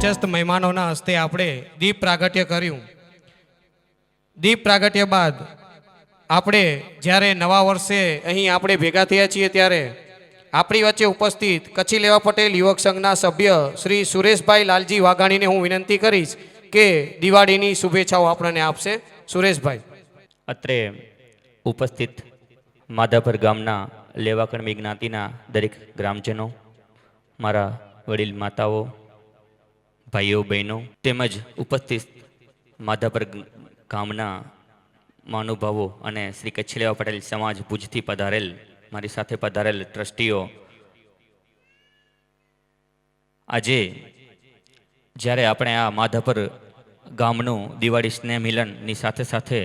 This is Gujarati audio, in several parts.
મંચસ્થ મહેમાનોના હસ્તે આપણે દીપ પ્રાગટ્ય કર્યું। દીપ પ્રાગટ્ય બાદ આપણે જ્યારે નવા વર્ષે અહીં આપણે ભેગા થયા છીએ ત્યારે આપણી વચ્ચે ઉપસ્થિત કચ્છી લેવા પટેલ યુવક સંઘના સભ્ય શ્રી સુરેશભાઈ લાલજી વાઘાણીને હું વિનંતી કરીશ કે દિવાળીની શુભેચ્છાઓ આપણને આપશે। સુરેશભાઈ। અત્રે ઉપસ્થિત માધાપર ગામના લેવાકણમી જ્ઞાતિના દરેક ગ્રામજનો, મારા વડીલ માતાઓ, ભાઈઓ બહેનો તેમજ ઉપસ્થિત માધાપર ગામના મહાનુભાવો અને શ્રી કચ્છી લેવા પટેલ સમાજ ભુજથી પધારેલ મારી સાથે પધારેલ ટ્રસ્ટીઓ, આજે જ્યારે આપણે આ માધાપર ગામનું દિવાળી સ્નેહ મિલનની સાથે સાથે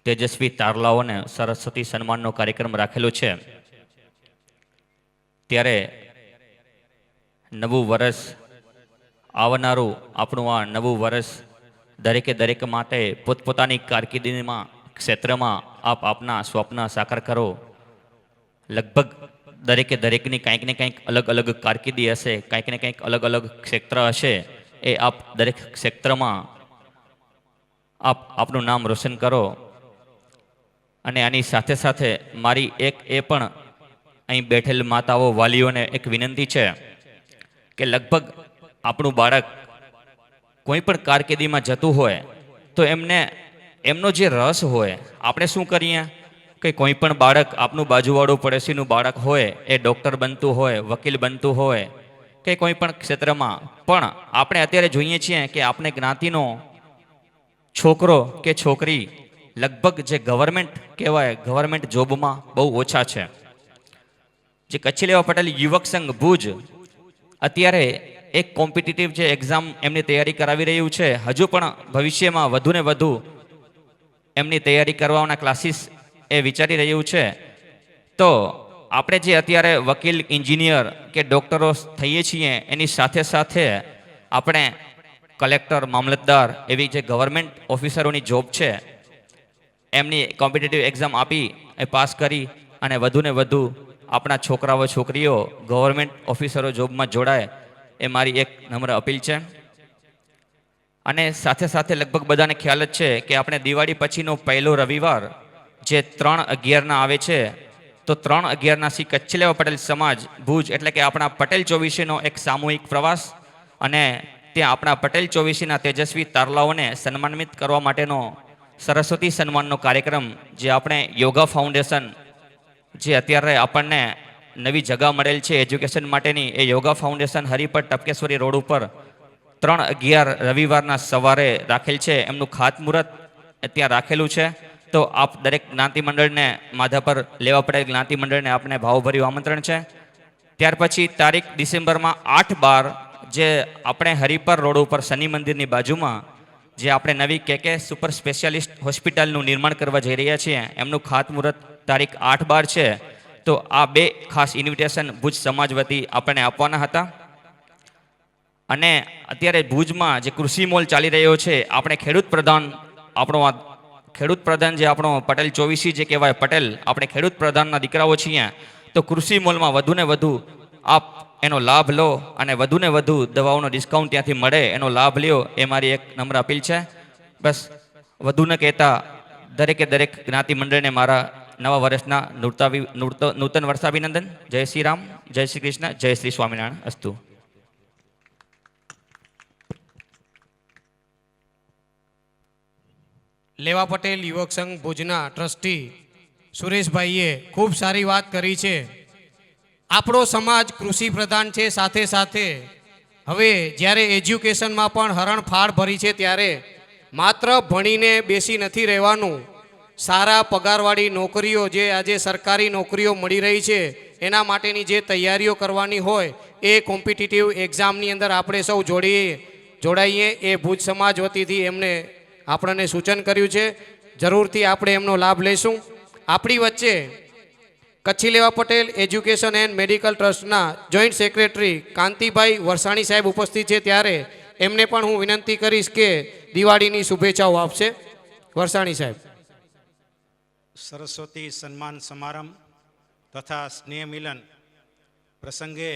તેજસ્વી તારલાઓને સરસ્વતી સન્માનનો કાર્યક્રમ રાખેલો છે, ત્યારે નવું વર્ષ આવનારું આપણું આ નવું વર્ષ દરેક માટે પોતપોતાની કારકિર્દીમાં ક્ષેત્રમાં આપ આપના સ્વપ્ન સાકાર કરો। લગભગ દરેકની કંઈક ને કંઈક અલગ અલગ કારકિર્દી હશે, કંઈક ને કંઈક અલગ અલગ ક્ષેત્ર હશે, એ આપ દરેક ક્ષેત્રમાં આપ આપનું નામ રોશન કરો। અને આની સાથે સાથે મારી એક એ પણ અહીં બેઠેલ માતાઓ વાલીઓને એક વિનંતી છે કે લગભગ આપણું બાળક કોઈ પણ કારકિર્દીમાં જતું હોય તો એમનો જે રસ હોય, આપણે શું કરીએ કે કોઈ પણ બાળક આપનું બાજુવાળું પડોશીનું બાળક હોય એ ડૉક્ટર બનતું હોય, વકીલ બનતું હોય કે કોઈ પણ ક્ષેત્રમાં, પણ આપણે અત્યારે જોઈએ છીએ કે આપણે જ્ઞાતિનો છોકરો કે છોકરી લગભગ જે ગવર્મેન્ટ કહેવાય ગવર્મેન્ટ જોબમાં બહુ ઓછા છે। જે કચ્છી લેવા પટેલ યુવક સંઘ ભુજ અત્યારે એક કોમ્પિટિટિવ જે એક્ઝામ એમની તૈયારી કરાવી રહ્યું છે, હજુ પણ ભવિષ્યમાં વધુ ને વધુ એમની તૈયારી કરવાના ક્લાસીસ એ વિચારી રહ્યું છે। તો આપણે જે અત્યારે વકીલ, એન્જિનિયર કે ડૉક્ટરો થઈએ છીએ એની સાથે સાથે આપણે કલેક્ટર, મામલતદાર એવી જે ગવર્મેન્ટ ઓફિસરોની જોબ છે એમની કોમ્પિટિટિવ એક્ઝામ આપી એ પાસ કરી અને વધુ ને વધુ આપણા છોકરાઓ છોકરીઓ ગવર્મેન્ટ ઓફિસરો જોબમાં જોડાય એ મારી એક નમ્ર અપીલ છે। અને સાથે સાથે લગભગ બધાને ખ્યાલ જ છે કે આપણે દિવાળી પછીનો પહેલો રવિવાર જે 3/11 આવે છે, તો 3/11 શ્રી કચ્છી લેવા પટેલ સમાજ ભુજ એટલે કે આપણા પટેલ 24નો એક સામૂહિક પ્રવાસ અને ત્યાં આપણા પટેલ 24ના તેજસ્વી તારલાઓને સન્માનિત કરવા માટેનો સરસ્વતી સન્માનનો કાર્યક્રમ જે આપણે યોગા ફાઉન્ડેશન જે અત્યારે આપણને નવી જગા મળેલ છે એજ્યુકેશન માટેની, એ યોગા ફાઉન્ડેશન હરિપર ટપકેશ્વરી રોડ ઉપર 3/11 રવિવારના સવારે રાખેલ છે, એમનું ખાતમુહૂર્ત ત્યાં રાખેલું છે। તો આપ દરેક જ્ઞાતિ મંડળને, માધાપર લેવા પડેલ જ્ઞાતિ મંડળને આપને ભાવભર્યું આમંત્રણ છે। ત્યાર પછી તારીખ ડિસેમ્બરમાં 8-12 જે આપણે હરિપર રોડ ઉપર શનિ મંદિરની બાજુમાં જે આપણે નવી કે સુપર સ્પેશિયાલિસ્ટ હોસ્પિટલનું નિર્માણ કરવા જઈ રહ્યા છીએ, એમનું ખાતમુહૂર્ત તારીખ 8-12 છે। તો આ બે ખાસ ઇન્વિટેશન ભુજ સમાજ વતી આપણને આપવાના હતા। અને અત્યારે ભુજમાં જે કૃષિ મોલ ચાલી રહ્યો છે, આપણે ખેડૂત પ્રધાન જે આપણો પટેલ 24 જે કહેવાય પટેલ, આપણે ખેડૂત પ્રધાનના દીકરાઓ છીએ, તો કૃષિ મોલમાં વધુ ને વધુ આપ એનો લાભ લો અને વધુ ને વધુ દવાઓનો ડિસ્કાઉન્ટ ત્યાંથી મળે એનો લાભ લ્યો, એ મારી એક નમ્ર અપીલ છે। બસ વધુ ન કહેતા દરેક જ્ઞાતિ મંડળને મારા નવા વર્ષના નૂતન વર્ષાભિનંદન। જય શ્રી રામ, જય શ્રી કૃષ્ણ, જય શ્રી સ્વામિનારાયણ અસ્તુ। લેવા પટેલ યુવક સંઘ ભુજના ટ્રસ્ટી સુરેશભાઈએ ખૂબ સારી વાત કરી છે। આપણો સમાજ કૃષિ પ્રધાન છે, સાથે સાથે હવે જ્યારે એજ્યુકેશનમાં પણ હરણફાળ ભરી છે, ત્યારે માત્ર ભણીને બેસી નથી રહેવાનું, સારા પગારવાળી નોકરીઓ જે આજે સરકારી નોકરીઓ મળી રહી છે એના માટેની જે તૈયારીઓ કરવાની હોય એ કોમ્પિટિટિવ એક્ઝામની અંદર આપણે સૌ જોડાઈએ એ ભુજ સમાજ વતીથી એમને આપણને સૂચન કર્યું છે। જરૂરથી આપણે એમનો લાભ લઈશું। આપણી વચ્ચે કચ્છી લેવા પટેલ એજ્યુકેશન એન્ડ મેડિકલ ટ્રસ્ટના જોઈન્ટ સેક્રેટરી કાંતિભાઈ વરસાણી સાહેબ ઉપસ્થિત છે, ત્યારે એમને પણ હું વિનંતી કરીશ કે દિવાળીની શુભેચ્છાઓ આપશે। વરસાણી સાહેબ। સરસ્વતી સન્માન સમારંભ તથા સ્નેહ મિલન પ્રસંગે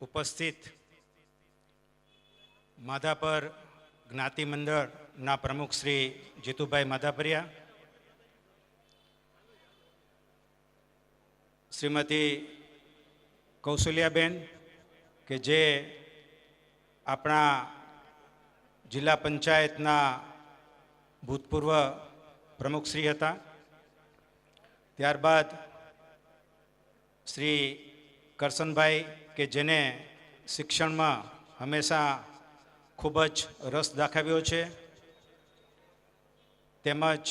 ઉપસ્થિત માધાપર જ્ઞાતિ મંડળના પ્રમુખ શ્રી જીતુભાઈ માધાપરિયા, શ્રીમતી કૌશલ્યાબેન કે જે આપણા જિલ્લા પંચાયતના ભૂતપૂર્વ પ્રમુખશ્રી હતા, ત્યારબાદ શ્રી કરશનભાઈ કે જેને શિક્ષણમાં હંમેશા ખૂબ જ રસ દાખવ્યો છે, તેમજ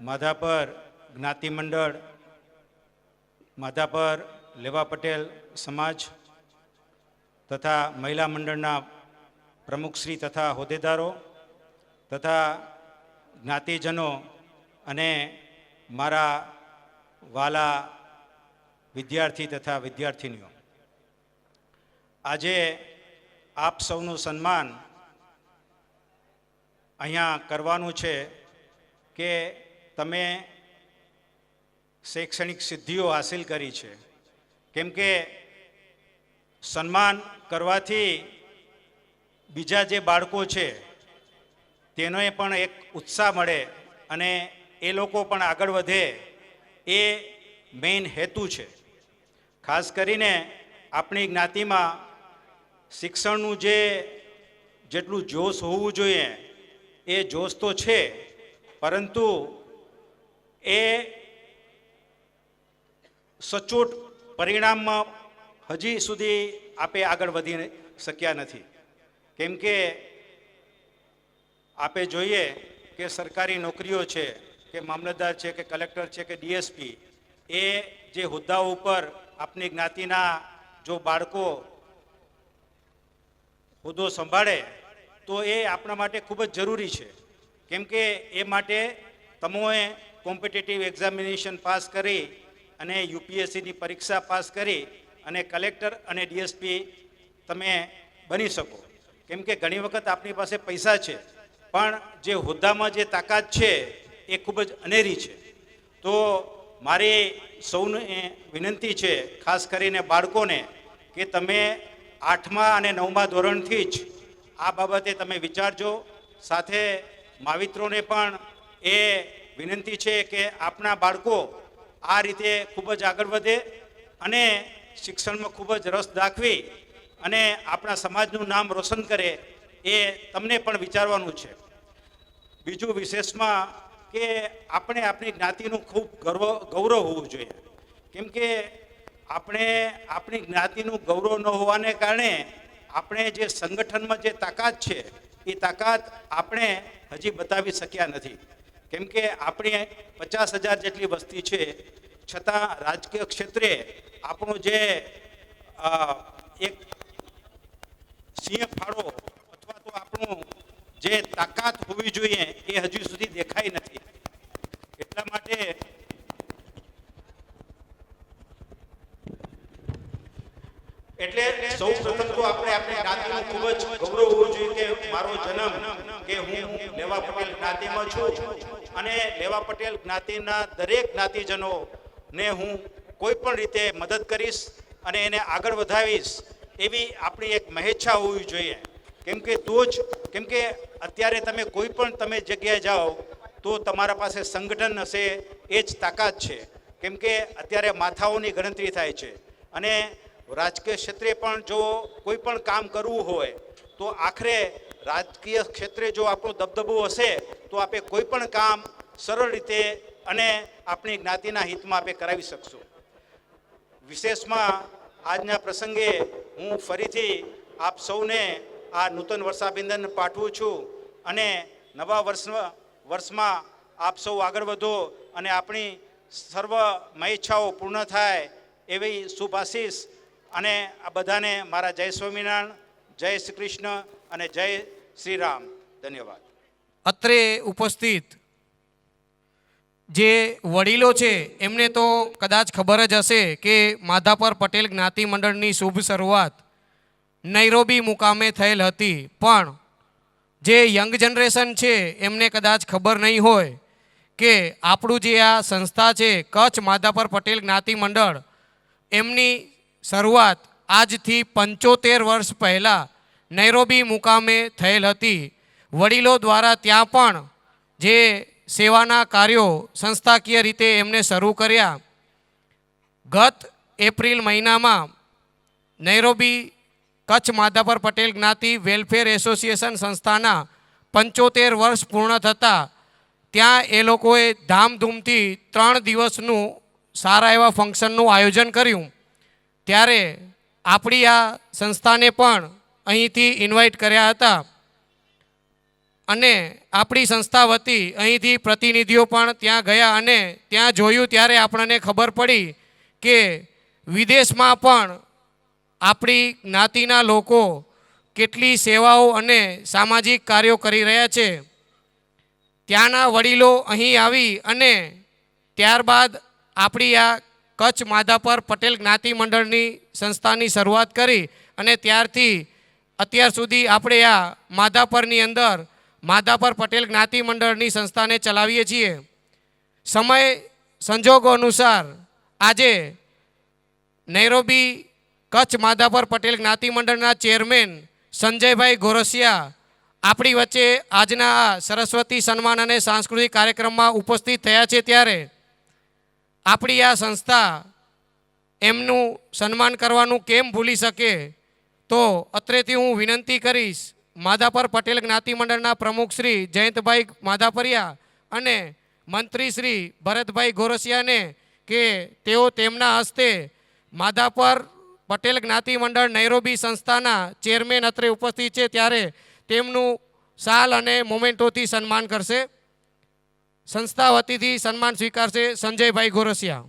માધાપર જ્ઞાતિ મંડળ, માધાપર લેવા પટેલ સમાજ તથા મહિલા મંડળના પ્રમુખશ્રી તથા હોદ્દેદારો તથા જ્ઞાતિજનો અને મારા વાલા વિદ્યાર્થી તથા વિદ્યાર્થિનીઓ, આજે આપ સૌનું સન્માન અહીંયા કરવાનું છે કે તમે શૈક્ષણિક સિદ્ધિઓ હાંસિલ કરી છે. કેમ કે સન્માન કરવાથી બીજા જે બાળકો છે તેનોએ પણ એક ઉત્સાહ મળે અને એ લોકો પણ આગળ વધે, એ મેઇન હેતુ છે. ખાસ કરીને આપણી જ્ઞાતિમાં શિક્ષણનું જેટલું જોશ હોવું જોઈએ એ જોશ તો છે, પરંતુ એ સચોટ પરિણામમાં હજી સુધી આપે આગળ વધી શક્યા નથી. કેમ કે આપે જોઈએ કે સરકારી નોકરીઓ છે કે મામલતદાર છે કે કલેક્ટર છે કે ડીએસપી, એ જે હોદ્દાઓ ઉપર આપણી જ્ઞાતિના જો બાળકો હોદ્દો સંભાળે તો એ આપણા માટે ખૂબ જ જરૂરી છે. કેમ કે એ માટે તમોએ કોમ્પિટિટિવ એક્ઝામિનેશન પાસ કરી અને યુપીએસસીની પરીક્ષા પાસ કરી અને કલેક્ટર અને ડીએસપી તમે બની શકો. કેમ કે ઘણી વખત આપણી પાસે પૈસા છે પણ જે હોદ્દામાં જે તાકાત છે એ ખૂબ જ અનેરી છે. તો મારી સૌને વિનંતી છે, ખાસ કરીને બાળકોને, કે તમે 8મા અને 9મા ધોરણથી જ આ બાબતે તમે વિચારજો. સાથે માવિત્રોને પણ એ વિનંતી છે કે આપણા બાળકો આ રીતે ખૂબ જ આગળ વધે અને શિક્ષણમાં ખૂબ જ રસ દાખવી અને આપણા સમાજનું નામ રોશન કરે, એ તમને પણ વિચારવાનું છે. બીજું વિશેષમાં કે આપણે આપણી જ્ઞાતિનું ખૂબ ગૌરવ હોવું જોઈએ. કેમ કે આપણે આપણી જ્ઞાતિનું ગૌરવ ન હોવાને કારણે આપણે જે સંગઠનમાં જે તાકાત છે એ તાકાત આપણે હજી બતાવી શક્યા નથી. કેમ કે આપણી 50,000 જેટલી વસ્તી છે, છતાં રાજકીય ક્ષેત્રે આપણો જે એક સિંહ ફાળો અથવા તો આપણું જે તાકાત હોવી જોઈએ એ હજુ સુધી દેખાઈ નથી. એટલા માટે સૌ પ્રથમ તો આપણે આપણી જ્ઞાતિનું ખૂબ જ ગૌરવ હોવું જોઈએ કે મારો જન્મ કે હું લેવા પટેલ જ્ઞાતિમાં છું અને લેવા પટેલ જ્ઞાતિના દરેક જ્ઞાતિજનોને હું કોઈ પણ રીતે મદદ કરીશ અને એને આગળ વધાવીશ, એવી આપણી એક મહેચ્છા હોવી જોઈએ. કેમ કે અત્યારે તમે કોઈ પણ તમે જગ્યાએ જાઓ તો તમારા પાસે સંગઠન હશે એ જ તાકાત છે. કેમ કે અત્યારે માથાઓની ગણતરી થાય છે અને રાજકીય ક્ષેત્રે પણ જો કોઈ પણ કામ કરવું હોય તો આખરે રાજકીય ક્ષેત્રે જો આપણો દબદબો હશે તો આપણે કોઈ પણ કામ સરળ રીતે અને આપણી જ્ઞાતિના હિતમાં આપણે કરાવી શકશું. વિશેષમાં આજના પ્રસંગે હું ફરીથી આપ સૌને આ નૂતન વર્ષાભિનંદન પાઠવું છું અને નવા વર્ષમાં આપ સૌ આગળ વધો અને આપણી સર્વ મહેચ્છાઓ પૂર્ણ થાય એવી શુભ આશીષ અને આ બધાને મારા જય સ્વામિનારાયણ, જય શ્રી કૃષ્ણ અને જય શ્રી રામ. ધન્યવાદ. અત્રે ઉપસ્થિત જે વડીલો છે એમને તો કદાચ ખબર જ હશે કે માધાપર પટેલ જ્ઞાતિ મંડળની શુભ શરૂઆત નૈરોબી મુકામે થયેલ હતી, પણ જે યંગ જનરેશન છે એમને કદાચ ખબર નહીં હોય કે આપણું જે આ સંસ્થા છે કચ્છ માધાપર પટેલ જ્ઞાતિ મંડળ, એમની શરૂઆત આજથી 75 વર્ષ પહેલાં નૈરોબી મુકામે થયેલ હતી. વડીલો દ્વારા ત્યાં પણ જે સેવાના કાર્યો સંસ્થાકીય રીતે એમને શરૂ કર્યા. ગત એપ્રિલ મહિનામાં નૈરોબી કચ્છ માધાપર પટેલ જ્ઞાતિ વેલફેર એસોસિએશન સંસ્થાના 75 વર્ષ પૂર્ણ થતાં ત્યાં એ લોકોએ ધામધૂમથી 3 દિવસનું સારા એવા ફંક્શનનું આયોજન કર્યું. ત્યારે આપણી આ સંસ્થાને પણ અહીંથી ઇન્વાઇટ કર્યા હતા અને આપણી સંસ્થા વતી અહીંથી પ્રતિનિધિઓ પણ ત્યાં ગયા અને ત્યાં જોયું ત્યારે આપણને ખબર પડી કે વિદેશમાં પણ આપણી જ્ઞાતિના લોકો કેટલી સેવાઓ અને સામાજિક કાર્યો કરી રહ્યા છે. ત્યાંના વડીલો અહીં આવી અને ત્યારબાદ આપણી આ કચ્છ માધાપર પટેલ જ્ઞાતિ મંડળની સંસ્થાની શરૂઆત કરી અને ત્યારથી અત્યાર સુધી આપણે આ માધાપરની અંદર માધાપર પટેલ જ્ઞાતિ મંડળની સંસ્થાને ચલાવીએ છીએ. સમય સંજોગો અનુસાર આજે નૈરોબી કચ્છ માધાપર પટેલ જ્ઞાતિ મંડળના ચેરમેન સંજયભાઈ ગોરસિયા આપણી વચ્ચે આજના આ સરસ્વતી સન્માન અને સાંસ્કૃતિક કાર્યક્રમમાં ઉપસ્થિત થયા છે. ત્યારે આપણી આ સંસ્થા એમનું સન્માન કરવાનું કેમ ભૂલી શકે, તો અત્રેથી હું વિનંતી કરીશ માધાપર પટેલ જ્ઞાતિ મંડળના પ્રમુખ શ્રી જયંતભાઈ માધાપરિયા અને મંત્રી શ્રી ભરતભાઈ ગોરસિયાને કે તેઓ તેમના હસ્તે માધાપર પટેલ જ્ઞાતિ મંડળ નૈરોબી સંસ્થાના ચેરમેન અત્રે ઉપસ્થિત છે ત્યારે તેમનું શાલ અને મોમેન્ટોથી સન્માન કરશે. સંસ્થા વતીથી સન્માન સ્વીકારશે સંજયભાઈ ગોરસિયા.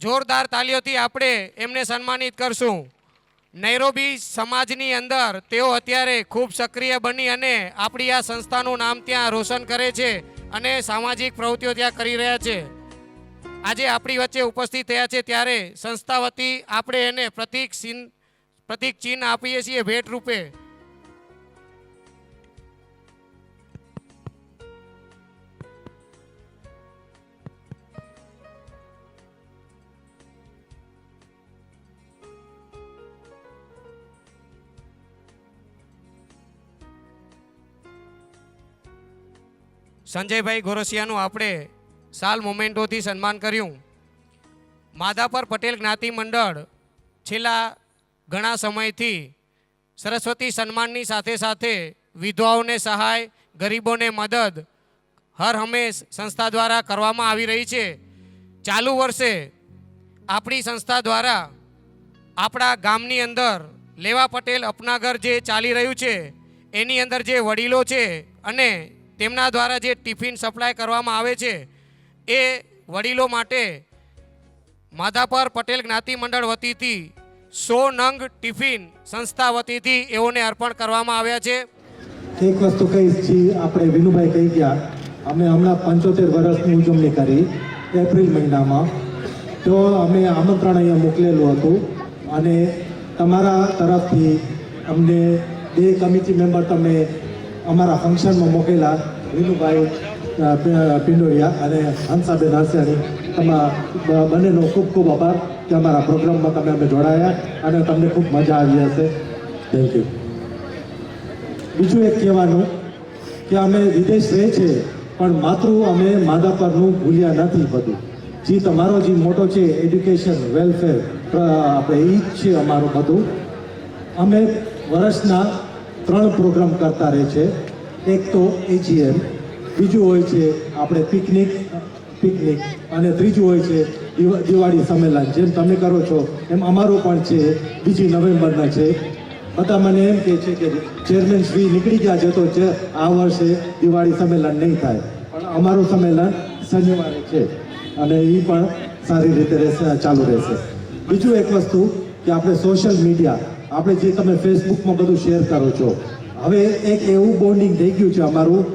જોરદાર તાલીઓથી આપણે એમને સન્માનિત કરશું. નૈરોબી સમાજની અંદર તેઓ અત્યારે ખૂબ સક્રિય બની અને આપણી આ સંસ્થાનું નામ ત્યાં રોશન કરે છે અને સામાજિક પ્રવૃત્તિઓ ત્યાં કરી રહ્યા છે. આજે આપણી વચ્ચે ઉપસ્થિત થયા છે ત્યારે સંસ્થા વતી આપણે એને પ્રતીક ચિહ્ન આપીએ છીએ ભેટ રૂપે. સંજયભાઈ ગોરસિયાનું આપણે સાલ મોમેન્ટોથી સન્માન કર્યું. માધાપર પટેલ જ્ઞાતિ મંડળ છેલ્લા ઘણા સમયથી સરસ્વતી સન્માનની સાથે સાથે વિધવાઓને સહાય, ગરીબોને મદદ હર હંમેશ સંસ્થા દ્વારા કરવામાં આવી રહી છે. ચાલુ વર્ષે આપણી સંસ્થા દ્વારા આપણા ગામની અંદર લેવા પટેલ અપનાગર જે ચાલી રહ્યું છે એની અંદર જે વડીલો છે અને તેમના દ્વારા જે ટિફિન સપ્લાય કરવામાં આવે છે એ વડીલો માટે માધાપર પટેલ જ્ઞાતિ મંડળ વતીથી 100 નંગ ટિફિન સંસ્થા વતીથી એઓને અર્પણ કરવામાં આવ્યા છે. એક વસ્તુ કહીશ જી, આપણે વિનુભાઈ કહી ગયા, અમે હમણાં 75 વર્ષની ઉજવણી કરી એપ્રિલ મહિનામાં, તો અમે આમંત્રણ અહીંયા મોકલેલું હતું અને તમારા તરફથી અમને 2 કમિટી મેમ્બર તમે અમારા ફંક્શનમાં મોકલેલા, વિનુભાઈ પિંડોરિયા અને હંસાબેન હરસિયાણી. તમારા બંનેનો ખૂબ ખૂબ આભાર કે અમારા પ્રોગ્રામમાં તમે અમે જોડાયા અને તમને ખૂબ મજા આવી હશે. Thank you. બીજું એક કહેવાનું કે અમે વિદેશ રહે છે પણ માતૃ અમે માધાપરનું ભૂલ્યા નથી. બધું જે તમારો જે મોટો છે એડ્યુકેશન વેલફેર આપણે એ જ છે અમારું બધું. અમે વર્ષના 3 પ્રોગ્રામ કરતા રહે છે. એક તો AGM, બીજું હોય છે આપણે પિકનિક અને ત્રીજું હોય છે દિવાળી સંમેલન. જેમ તમે કરો છો એમ અમારું પણ છે, 2 નવેમ્બરના છે. બધા મને એમ કહે છે કે ચેરમેન શ્રી નીકળી ગયા છે તો આ વર્ષે દિવાળી સંમેલન નહીં થાય, પણ અમારું સંમેલન શનિવારે છે અને એ પણ સારી રીતે રહેશે, ચાલુ રહેશે. બીજું એક વસ્તુ કે આપણે સોશિયલ મીડિયા, આપણે જે તમે ફેસબુકમાં બધું શેર કરો છો, હવે એક એવું બોન્ડિંગ થઈ ગયું છે અમારું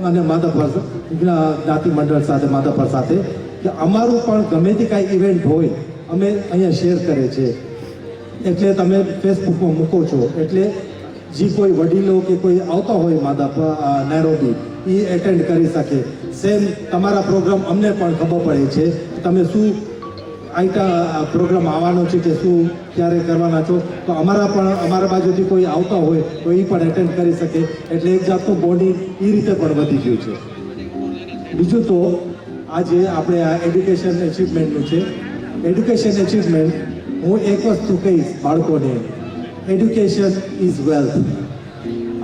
અને માધાપર જ્ઞાતિ મંડળ સાથે માધાપર સાથે કે અમારું પણ ગમે તે કાંઈ ઇવેન્ટ હોય અમે અહીંયા શેર કરે છે. એટલે તમે ફેસબુકમાં મૂકો છો એટલે જે કોઈ વડીલો કે કોઈ આવતા હોય માદા નૈરોબી એ એટેન્ડ કરી શકે. સેમ તમારા પ્રોગ્રામ અમને પણ ખબર પડે છે કે તમે શું પ્રોગ્રામ આવવાનો છે કે શું ક્યારે કરવાના છો, તો અમારા બાજુથી કોઈ આવતા હોય તો એ પણ એટેન્ડ કરી શકે. એટલે એક જાતનું બોન્ડિંગ એ રીતે પણ વધી ગયું છે. બીજું તો આજે આપણે આ એડ્યુકેશન એચિવમેન્ટનું છે. એડ્યુકેશન એચિવમેન્ટ હું એક વસ્તુ કહીશ બાળકોને, એડ્યુકેશન ઇઝ વેલ્થ.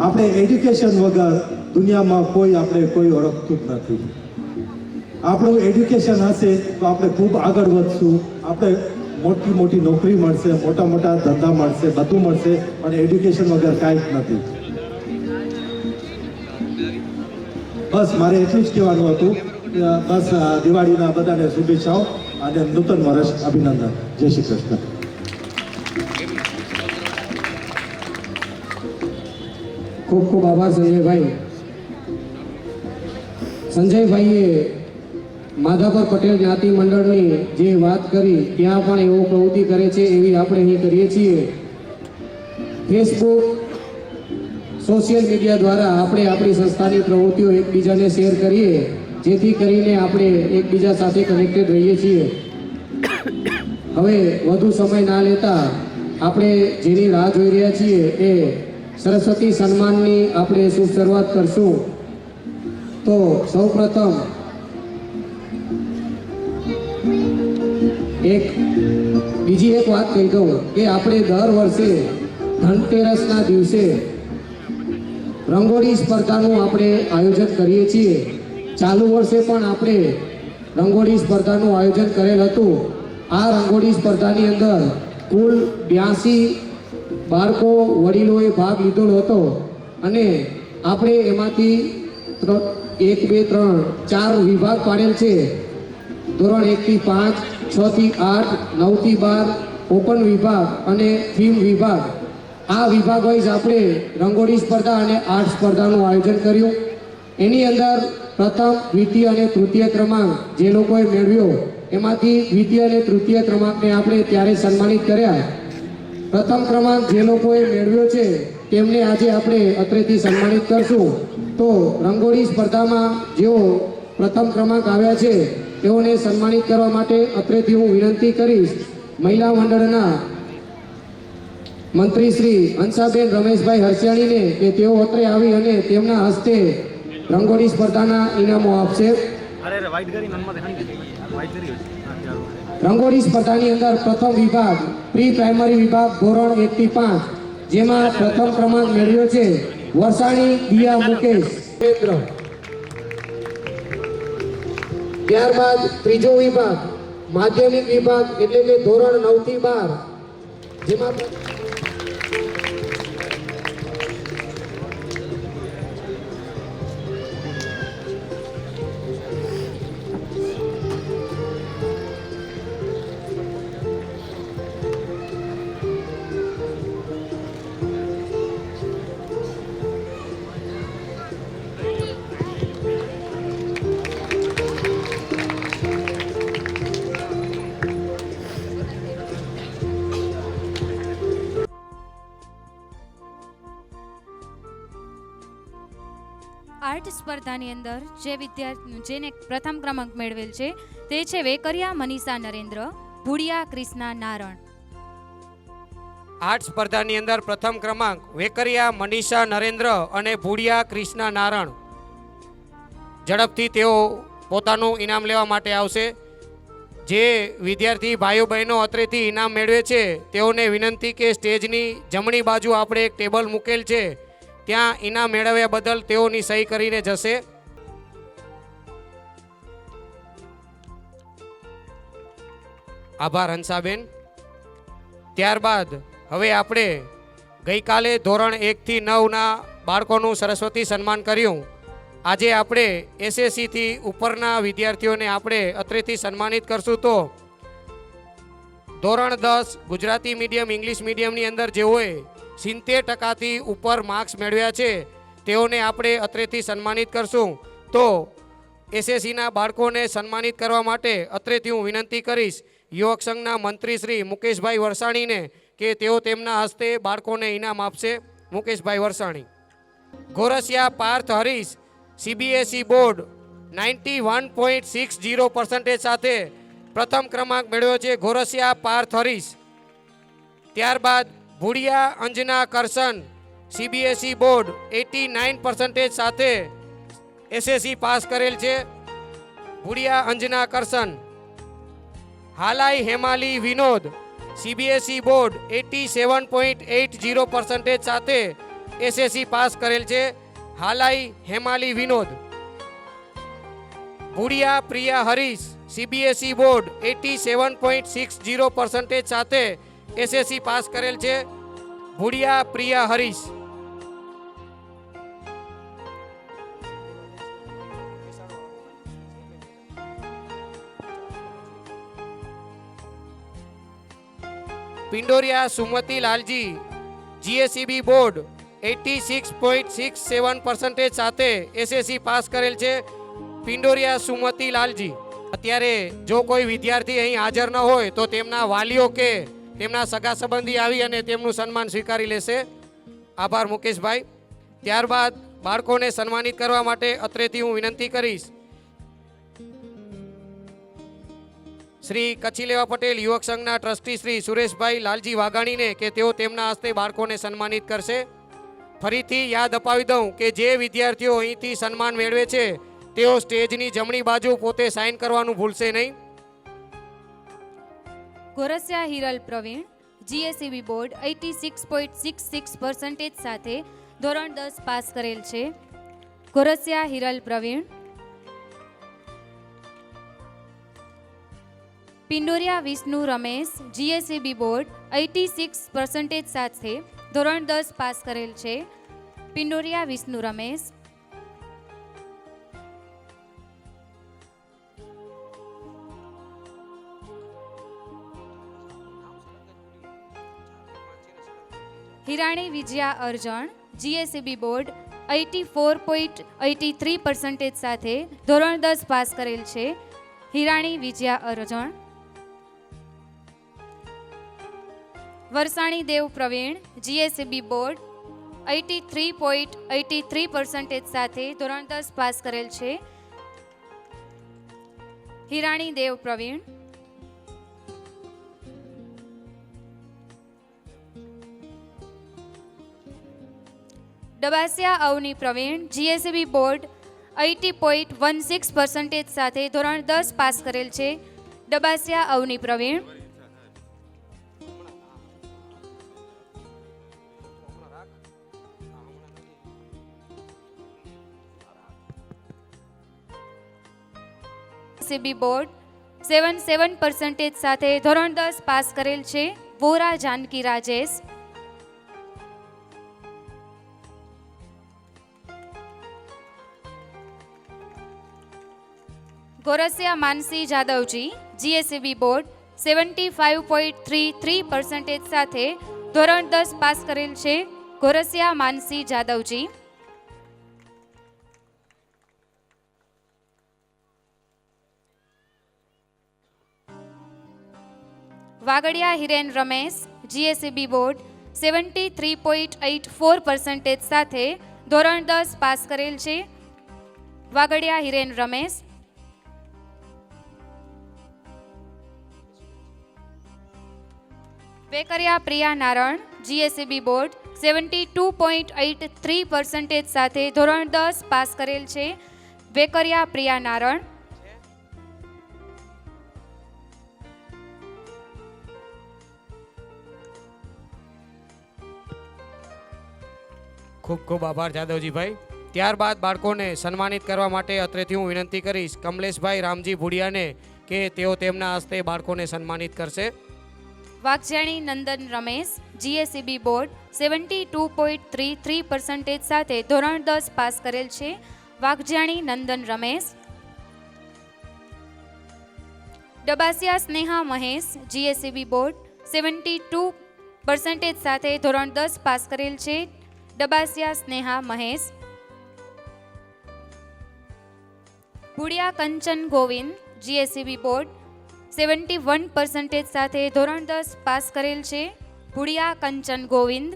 આપણે એડ્યુકેશન વગર દુનિયામાં કોઈ ઓળખતું જ નથી. આપણું એડ્યુકેશન હશે તો આપણે ખૂબ આગળ વધશું, આપણે મોટી મોટી નોકરી મળશે, મોટા મોટા ધંધા મળશે, બધું મળશે, પણ એડ્યુકેશન વગર કાંઈ જ નથી. બસ મારે એટલું જ કહેવાનું હતું. બસ દિવાળીના બધાને શુભેચ્છાઓ અને નૂતન વર્ષ અભિનંદન. જય શ્રી કૃષ્ણ. ખૂબ ખૂબ આભાર સંજયભાઈ. સંજયભાઈએ માધાપર પટેલ જ્ઞાતિ મંડળની જે વાત કરી ત્યાં પણ એવો પ્રવૃત્તિ કરે છે એવી આપણે અહીં કરીએ છીએ. ફેસબુક, સોશિયલ મીડિયા દ્વારા આપણે આપણી સંસ્થાની પ્રવૃત્તિઓ એકબીજાને શેર કરીએ, જેથી કરીને આપણે એકબીજા સાથે કનેક્ટેડ રહીએ છીએ. હવે વધુ સમય ના લેતા આપણે જેની રાહ જોઈ રહ્યા છીએ એ સરસ્વતી સન્માનની આપણે શુભ શરૂઆત કરશું. તો સૌપ્રથમ બીજી એક વાત કહી દઉં કે આપણે દર વર્ષે ધનતેરસના દિવસે રંગોળી સ્પર્ધાનું આપણે આયોજન કરીએ છીએ. ચાલુ વર્ષે પણ આપણે રંગોળી સ્પર્ધાનું આયોજન કરેલ હતું. આ રંગોળી સ્પર્ધાની અંદર કુલ 82 બાળકો વડીલોએ ભાગ લીધો હતો અને આપણે એમાંથી 1, 2, 3, 4 વિભાગ પાડેલ છે. ધોરણ 1 થી 5, 6 થી 8, 9 થી 12 ઓપન વિભાગ અને થીમ વિભાગ. આ વિભાગ વાઇઝ આપણે રંગોળી સ્પર્ધા અને આર્ટ સ્પર્ધાનું આયોજન કર્યું. એની અંદર પ્રથમ, દ્વિતીય અને તૃતીય ક્રમાંક જે લોકોએ મેળવ્યો એમાંથી દ્વિતીય અને તૃતીય ક્રમાંકને આપણે ત્યારે સન્માનિત કર્યા. પ્રથમ ક્રમાંક જે લોકોએ મેળવ્યો છે તેમને આજે આપણે અત્રેથી સન્માનિત કરશું. તો રંગોળી સ્પર્ધામાં જેઓ પ્રથમ ક્રમાંક આવ્યા છે તેઓને સન્માનિત કરવા માટે અત્રેથી હું વિનંતી કરીશ મહિલા મંડળના મંત્રી શ્રી હંસાબેન રમેશભાઈ હરસિયાણીને કે તેઓ અત્રે આવી અને તેમના હસ્તે રંગોળી સ્પર્ધાના ઇનામો આપશે. રંગોળી સ્પર્ધાની અંદર પ્રથમ વિભાગ પ્રી પ્રાઇમરી વિભાગ ધોરણ 1 થી 5 જેમાં પ્રથમ ક્રમાંક મેળવ્યો છે વરસાણી દિયા મુકેશ. ત્યારબાદ ત્રીજો વિભાગ માધ્યમિક વિભાગ એટલે કે ધોરણ 9 થી 12 જેમાં આર્ટ સ્પર્ધાની અંદર જેને પ્રથમ ક્રમાંક મેળવેલ છે તે છે વેકરિયા મનીષા નરેન્દ્ર, ભુડિયા ક્રિષ્ના નારણ. આર્ટ સ્પર્ધાની અંદર પ્રથમ ક્રમાંક વેકરિયા મનીષા નરેન્દ્ર અને ભુડિયા ક્રિષ્ના નારણ. ઝડપથી તેઓ પોતાનું ઇનામ લેવા માટે આવશે. જે વિદ્યાર્થી ભાઈઓ બહેનો અત્રેથી ઇનામ મેળવે છે તેઓને વિનંતી કે સ્ટેજની જમણી બાજુ આપણે એક ટેબલ મૂકેલ છે, ત્યાં ઇનામ મેળવ્યા બદલ તેઓની સહી કરીને જશે. આભાર હંસાબેન. ત્યારબાદ હવે આપણે ગઈકાલે ધોરણ 1 થી 9ના બાળકોનું સરસ્વતી સન્માન કર્યું. આજે આપણે એસએસસીથી ઉપરના વિદ્યાર્થીઓને આપણે અત્રેથી સન્માનિત કરશું. તો ધોરણ 10 ગુજરાતી મીડિયમ ઇંગ્લિશ મીડિયમની અંદર જેઓએ 70% ઉપર માર્ક્સ મેળવ્યા છે તેઓને આપણે અત્રેથી સન્માનિત કરશું. તો એસએસસીના બાળકોને સન્માનિત કરવા માટે અત્રેથી હું વિનંતી કરીશ યુવક સંઘના મંત્રી શ્રી મુકેશભાઈ વરસાણીને કે તેઓ તેમના હસ્તે બાળકોને ઇનામ આપશે. મુકેશભાઈ વરસાણી. ગોરસિયા પાર્થ હરીશ CBSE બોર્ડ 91.60% સાથે પ્રથમ ક્રમાંક મેળવ્યો છે ગોરસિયા પાર્થ હરીશ. ત્યારબાદ ભુડિયા અંજના કરશન CBSE બોર્ડ 89% સાથે SSC પાસ કરેલ છે ભુડિયા અંજના કરશન. હાલાઈ હેમાલી વિનોદ CBSE બોર્ડ 87.80% સાથે SSC પાસ કરેલ છે હાલાઈ હેમાલી વિનોદ. ભુડિયા પ્રિયા હરીશ CBSE બોર્ડ 87.60% સાથે SSC પાસ કરેલ છે ભુડિયા પ્રિયા હરીશ. પિંડોરિયા સુમતિ લાલજી GSEB બોર્ડ 86.67% સાથે SSC પાસ કરેલ છે પિંડોરિયા સુમતિ લાલજી. અત્યારે જો કોઈ વિદ્યાર્થી અહીં હાજર ન હોય તો તેમના વાલીઓ કે તેમના સગા સંબંધી આવી અને તેમનું સન્માન સ્વીકારી લેશે. આભાર મુકેશભાઈ. ત્યારબાદ બાળકોને સન્માનિત કરવા માટે અત્રેથી હું વિનંતી કરીશ શ્રી કચ્છીલેવા પટેલ યુવક સંઘના ટ્રસ્ટી શ્રી સુરેશભાઈ લાલજી વાઘાણીને કે તેઓ તેમના હસ્તે બાળકોને સન્માનિત કરશે. ફરીથી યાદ અપાવી દઉં કે જે વિદ્યાર્થીઓ અહીંથી સન્માન મેળવે છે તેઓ સ્ટેજની જમણી બાજુ પોતે સાઇન કરવાનું ભૂલશે નહીં. ગોરસિયા હિરલ પ્રવીણ GSEB બોર્ડ 86.66% સાથે ધોરણ 10 પાસ કરેલ છે ગોરસિયા હિરલ પ્રવીણ. પિંડોરિયા વિષ્ણુ રમેશ GSEB બોર્ડ 86% સાથે ધોરણ 10 પાસ કરેલ છે પિંડોરિયા વિષ્ણુ રમેશ. હિરાણી વિજયા અર્જણ GSEB બોર્ડ 84.83% સાથે ધોરણ 10 પાસ કરેલ છે હિરાણી વિજયા અર્જણ. વરસાણી દેવ પ્રવીણ GSEB બોર્ડ 83.83% સાથે ધોરણ 10 પાસ કરેલ છે હિરાણી દેવ પ્રવીણ. ડબાસિયા અવની પ્રવીણ GSEB બોર્ડ 80.16% સાથે ધોરણ 10 પાસ કરેલ છે ડબાસિયા અવની પ્રવીણ. GSEB બોર્ડ 77% સાથે ધોરણ 10 પાસ કરેલ છે વોરા જાનકી રાજેશ. ગોરસિયા માનસી જાદવજી GSEB બોર્ડ 75.33% સાથે ધોરણ 10 પાસ કરેલ છે ગોરસિયા માનસી જાદવજી. વાગડિયા હિરેન રમેશ GSEB બોર્ડ 73.84% સાથે ધોરણ 10 પાસ કરેલ છે વાગડિયા હિરેન રમેશ. વેકરિયા પ્રિયા નારણ GSEB બોર્ડ 72.83% સાથે ધોરણ 10 પાસ કરેલ છે વેકરિયા પ્રિયા નારણ. ખૂબ ખૂબ આભાર જાદવજીભાઈ. ત્યારબાદ બાળકોને સન્માનિત કરવા માટે અત્રેથી હું વિનંતી કરીશ કમલેશભાઈ રામજી ભુડિયાને કે તેઓ તેમના હસ્તે બાળકોને સન્માનિત કરશે. વાઘજાણી નંદન રમેશ GSEB બોર્ડ 72.33% સાથે ધોરણ 10 પાસ કરેલ છે વાઘજાણી નંદન રમેશ. ડબાસિયા સ્નેહા મહેશ GSEB બોર્ડ 72% સાથે ધોરણ 10 પાસ કરેલ છે ડબાસિયા સ્નેહા મહેશ. ભુડિયા કંચન ગોવિંદ GSEB બોર્ડ 71% સાથે ધોરણ 10 પાસ કરેલ છે ભુડિયા કંચન ગોવિંદ.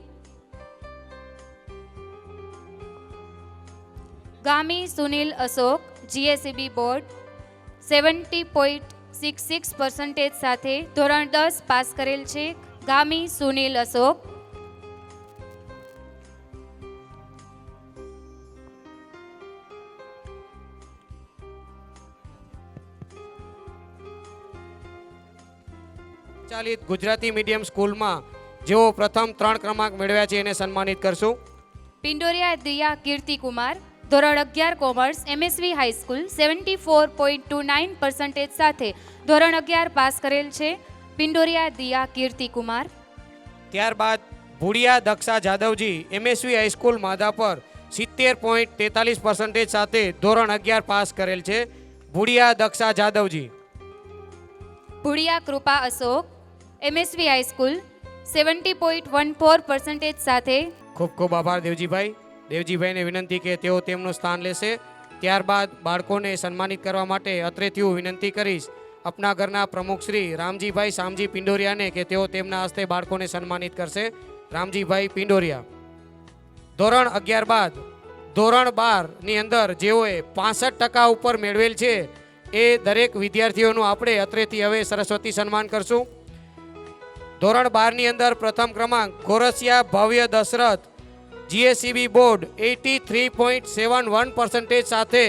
ગામી સુનિલ અશોક જીએસીબી બોર્ડ 70.66% સાથે ધોરણ 10 પાસ કરેલ છે. ગામી સુનિલ અશોક. સંચાલિત ગુજરાતી મીડિયમ સ્કૂલમાં જેઓ પ્રથમ 3 ક્રમાંક મેળવ્યા છે એને સન્માનિત કરશું. પિંડોરિયા દિયા કીર્તિકુમાર ધોરણ 11 કોમર્સ એમએસવી હાઈસ્કૂલ 74.29% સાથે ધોરણ 11 પાસ કરેલ છે. પિંડોરિયા દિયા કીર્તિકુમાર. ત્યારબાદ ભુડિયા દક્ષા જાદવજી એમએસવી હાઈસ્કૂલ માધાપર 70.43% સાથે ધોરણ 11 પાસ કરેલ છે. ભુડિયા દક્ષા જાદવજી. ભુડિયા કૃપા અશોક એમએસવી હાઈસ્કૂલ 70.14% સાથે. ખૂબ ખૂબ આભાર દેવજીભાઈ. દેવજીભાઈને વિનંતી કે તેઓ તેમનું સ્થાન લેશે. ત્યારબાદ બાળકોને સન્માનિત કરવા માટે અત્રેથી હું વિનંતી કરીશ આપના ઘરના પ્રમુખ શ્રી રામજીભાઈ શામજી પિંડોરિયાને કે તેઓ તેમના હસ્તે બાળકોને સન્માનિત કરશે. રામજીભાઈ પિંડોરિયા. ધોરણ 11 બાદ ધોરણ 12ની અંદર જેઓએ 65% ઉપર મેળવેલ છે એ દરેક વિદ્યાર્થીઓનું આપણે અત્રેથી હવે સરસ્વતી સન્માન કરશું. ધોરણ 12ની અંદર પ્રથમ ક્રમાંક ગોરસિયા ભવ્ય દશરથ જીએસીબી બોર્ડ 83.71% સાથે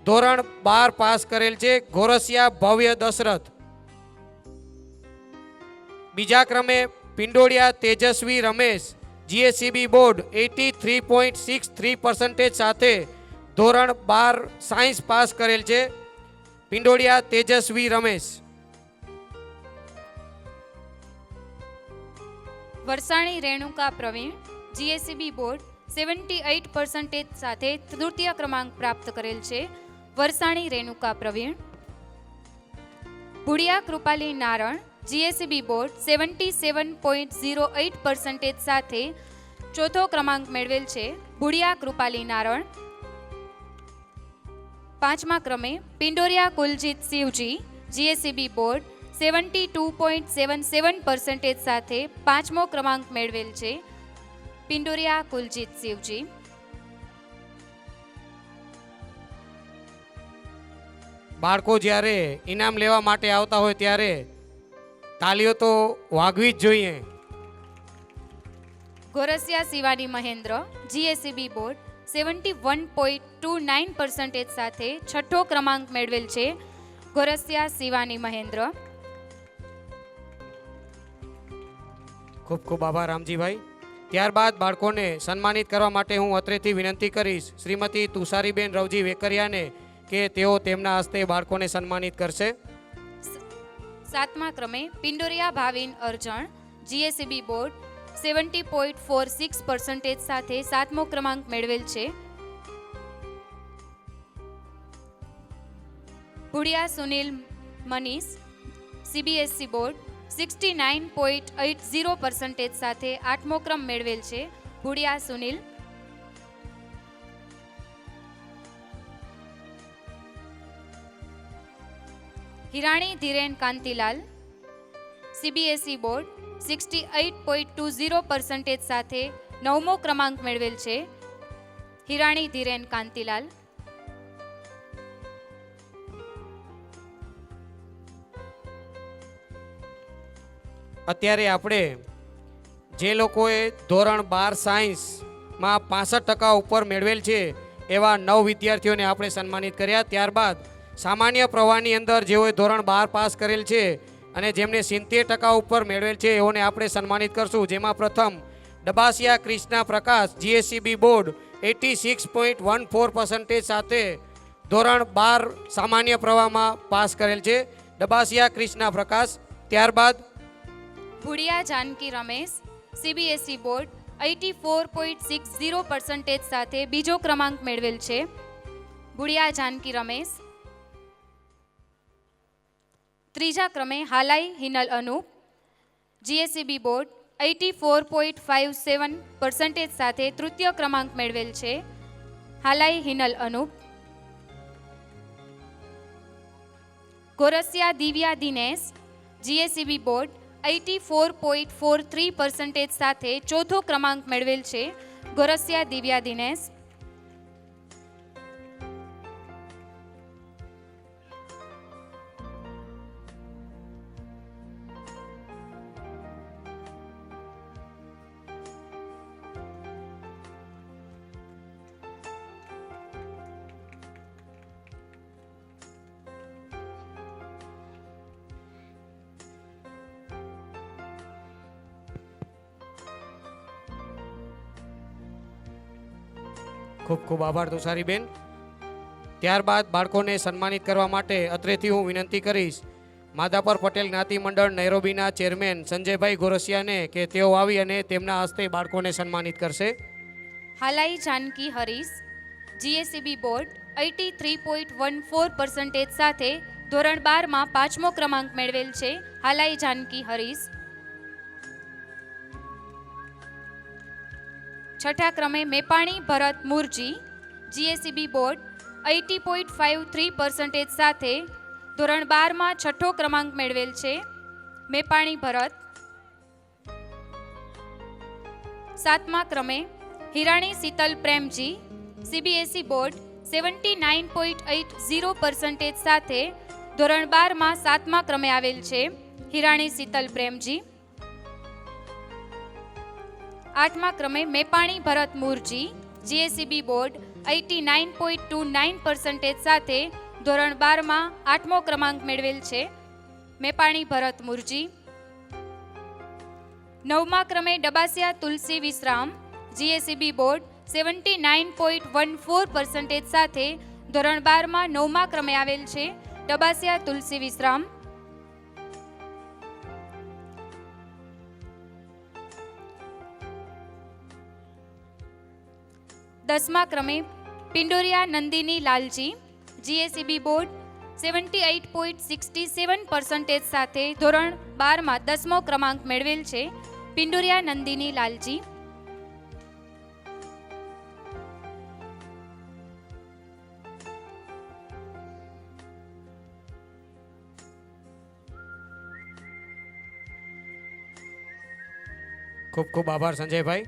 ધોરણ 12 પાસ કરેલ છે. ગોરસિયા ભવ્ય દશરથ. બીજા ક્રમે પિંડોળિયા તેજસ્વી રમેશ જીએસીબી બોર્ડ 83.63% સાથે ધોરણ 12 સાયન્સ પાસ કરેલ છે. પિંડોળિયા તેજસ્વી રમેશ. વરસાણી રેણુકા પ્રવીણ જીએસીબી બોર્ડ 78% સાથે તૃતીય ક્રમાંક પ્રાપ્ત કરેલ છે. વરસાણી રેણુકા પ્રવીણ. ભુડિયા કૃપાલી નારણ જીએસીબી બોર્ડ 77.08% સાથે ચોથો ક્રમાંક મેળવેલ છે. ભુડિયા કૃપાલી નારણ. પાંચમા ક્રમે પિંડોરિયા કુલજીત શિવજી જીએસીબી બોર્ડ 72.77% સાથે પાંચમો ક્રમાંક મેળવેલ છે. પિંડોરિયા કુલજીત શિવજી. બાળકો જ્યારે ઇનામ લેવા માટે આવતા હોય ત્યારે તાલીઓ તો વાગવી જ જોઈએ. ગોરસિયા શિવાની મહેન્દ્ર જીએસીબી બોર્ડ 71.29% સાથે છઠ્ઠો ક્રમાંક મેળવેલ છે. ગોરસિયા શિવાની મહેન્દ્ર. ખૂબ ખૂબ આભાર રામજીભાઈ. ત્યારબાદ બાળકોને સન્માનિત કરવા માટે હું અત્રેથી વિનંતી કરીશ શ્રીમતી તુષારીબેન રવજી વેકરિયાને કે તેઓ તેમના હસ્તે બાળકોને સન્માનિત કરશે. સાતમા ક્રમે પિંડોરિયા ભાવિન અર્જણ જીએસીબી બોર્ડ 70.46% સાથે સાતમો ક્રમાંક મેળવેલ છે. ભુડિયા સુનિલ મનીષ સીબીએસસી બોર્ડ 69.80% સાથે આઠમો ક્રમ મેળવેલ છે. ભુડિયા સુનિલ. હિરાણી ધીરેન કાંતિલાલ સીબીએસઈ બોર્ડ 68.20% સાથે નવમો ક્રમાંક મેળવેલ છે. હિરાણી ધીરેન કાંતિલાલ. અત્યારે આપણે જે લોકોએ ધોરણ 12 સાયન્સમાં 65% ઉપર મેળવેલ છે એવા 9 વિદ્યાર્થીઓને આપણે સન્માનિત કર્યા. ત્યારબાદ સામાન્ય પ્રવાહની અંદર જેઓએ ધોરણ 12 પાસ કરેલ છે અને જેમને 70% ઉપર મેળવેલ છે એઓને આપણે સન્માનિત કરશું. જેમાં પ્રથમ ડબાસિયા કૃષ્ણા પ્રકાશ જીએસીબી બોર્ડ 86.14% સાથે ધોરણ 12 સામાન્ય પ્રવાહમાં પાસ કરેલ છે. ડબાસિયા કૃષ્ણા પ્રકાશ. ત્યારબાદ ભુડિયા જાનકી રમેશ સીબીએસઈ બોર્ડ 84.60% સાથે બીજો ક્રમાંક મેળવેલ છે. ભુડિયા જાનકી રમેશ. ત્રીજા ક્રમે હાલાઈ હિનલ અનુપ જીએસીબી બોર્ડ 84.57% સાથે તૃતીય ક્રમાંક મેળવેલ છે. હાલાઈ હિનલ અનુપ. ગોરસિયા દિવ્યા દિનેશ જીએસીબી બોર્ડ 84.43% સાથે ચોથો ક્રમાંક મેળવેલ છે. ગોરસિયા દિવ્યા દિનેશ. ખૂબ ખૂબ આભાર તુષારીબેન. ત્યારબાદ બાળકોને સન્માનિત કરવા માટે અત્રેથી હું વિનંતી કરીશ માધાપર પટેલ જ્ઞાતિ મંડળ નૈરોબીના ચેરમેન સંજયભાઈ ગોરસિયાને કે તેઓ આવી અને તેમના હસ્તે બાળકોને સન્માનિત કરશે. હાલાઈ જાનકી હરીશ જીએસીબી બોર્ડ 83.14% સાથે ધોરણ 12માં 5મો ક્રમાંક મેળવેલ છે. હાલાઈ જાનકી હરીશ. છઠ્ઠા ક્રમે મેપાણી ભરત મુરજી જીએસીબી બોર્ડ 80.53% સાથે ધોરણ 12માં 6ઠ્ઠો ક્રમાંક મેળવેલ છે. મેપાણી ભરત. સાતમા ક્રમે હિરાણી શીતલ પ્રેમજી સીબીએસઈ બોર્ડ 79.80% સાથે ધોરણ 12માં 7મા ક્રમે આવેલ છે. હિરાણી શીતલ પ્રેમજી. આઠમા ક્રમે મેપાણી ભરત મુરજી જીએસીબી બોર્ડ 89.29% સાથે ધોરણ 12માં 8મો ક્રમાંક મેળવેલ છે. મેપાણી ભરત મુરજી. નવમા ક્રમે ડબાસિયા તુલસી વિશ્રામ જીએસીબી બોર્ડ 79.14% સાથે ધોરણ 12માં 9મા ક્રમે આવેલ છે. ડબાસિયા તુલસી વિશ્રામ. દસમા ક્રમે પિંડોરિયા નંદિની લાલજી જીએસીબી બોર્ડ 78.67% સાથે ધોરણ 12માં 10મો ક્રમાંક મેળવેલ છે. પિંડોરિયા નંદિની લાલજી. ખૂબ ખૂબ આભાર સંજયભાઈ.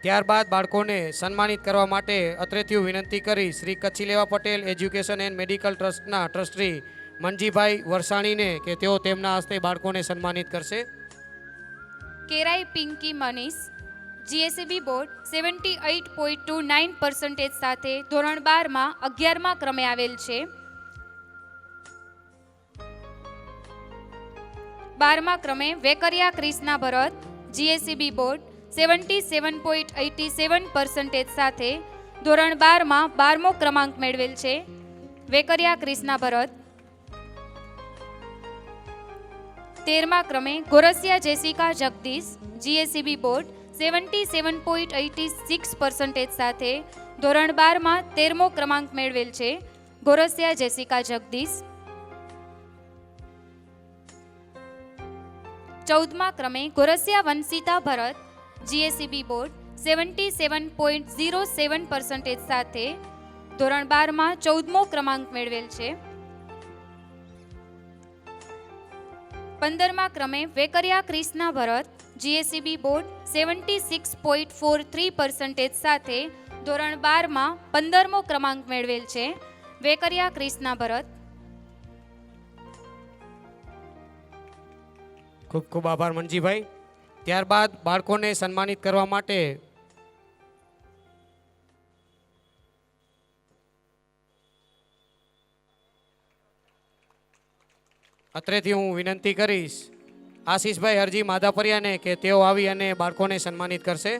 ત્યારબાદ બાળકોને સન્માનિત કરવા માટે અત્રેથી હું વિનંતી કરી Shri Kutchi Leva Patel education and medical ટ્રસ્ટના ટ્રસ્ટી મનજીભાઈ વરસાણીને કે તેઓ તેમના હસ્તે બાળકોને સન્માનિત કરશે. કેરાઈ પિંકી મનીષ જીએસીબી બોર્ડ 78.29% સાથે ધોરણ 12માં 11મા ક્રમે આવેલ છે. 12મા ક્રમે વેકરિયા ક્રિષ્ના ભરત જીએસીબી બોર્ડ 77.87% સાથે ધોરણ 12માં 12મો ક્રમાંક મેળવેલ છે. વેકરિયા ક્રિષ્ના ભરત. 13મા ક્રમે Gorasiya Jessica Jagdish GACB board 77.86% સાથે ધોરણ 12માં 13મો ક્રમાંક મેળવેલ છે. ગોરસિયા જેસિકા જગદીશ. 14મા ક્રમે ગોરસિયા વંશિતા ભરત જીએસીબી બોર્ડ 77.07% સાથે ધોરણ 12માં 14મો ક્રમાંક મેળવેલ છે. 15મા ક્રમે વેકરિયા ક્રિષ્ના ભરત જીએસીબી બોર્ડ 76.43% સાથે ધોરણ 12માં 15મો ક્રમાંક મેળવેલ છે. વેકરિયા ક્રિષ્ના ભરત. ખૂબ ખૂબ આભાર મનજીભાઈ. ત્યારબાદ બાળકોને સન્માનિત કરવા માટે અત્રેથી હું વિનંતી કરીશ આશીષભાઈ હરજી માધાપરિયાને કે તેઓ આવી અને બાળકોને સન્માનિત કરશે.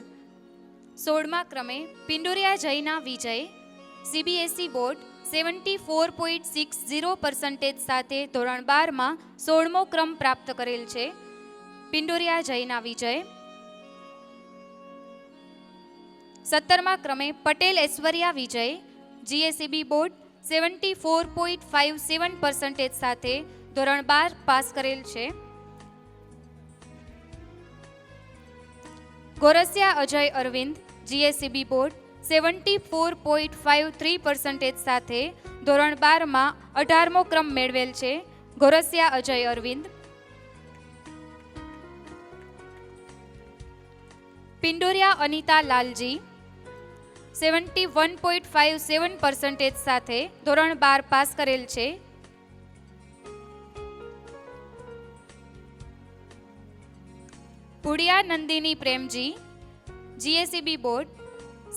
16મા ક્રમે પિંડોરિયા જયના વિજય સીબીએસઈ બોર્ડ 74.60% સાથે ધોરણ 12માં 16મો ક્રમ પ્રાપ્ત કરેલ છે. પિંડોરિયા જયના વિજય. 17મા ક્રમે પટેલ ઐશ્વર્યા વિજય જીએસીબી બોર્ડ 74.57% સાથે ધોરણ 12 પાસ કરેલ છે. ગોરસિયા અજય અરવિંદ જીએસીબી બોર્ડ 74.53% સાથે ધોરણ 12માં 18મો ક્રમ મેળવેલ છે. ગોરસિયા અજય અરવિંદ. પિંડોરિયા અનિતા લાલજી 71.57% સાથે ધોરણ 12 પાસ કરેલ છે. ભુડિયા નંદિની પ્રેમજી જીએસીબી બોર્ડ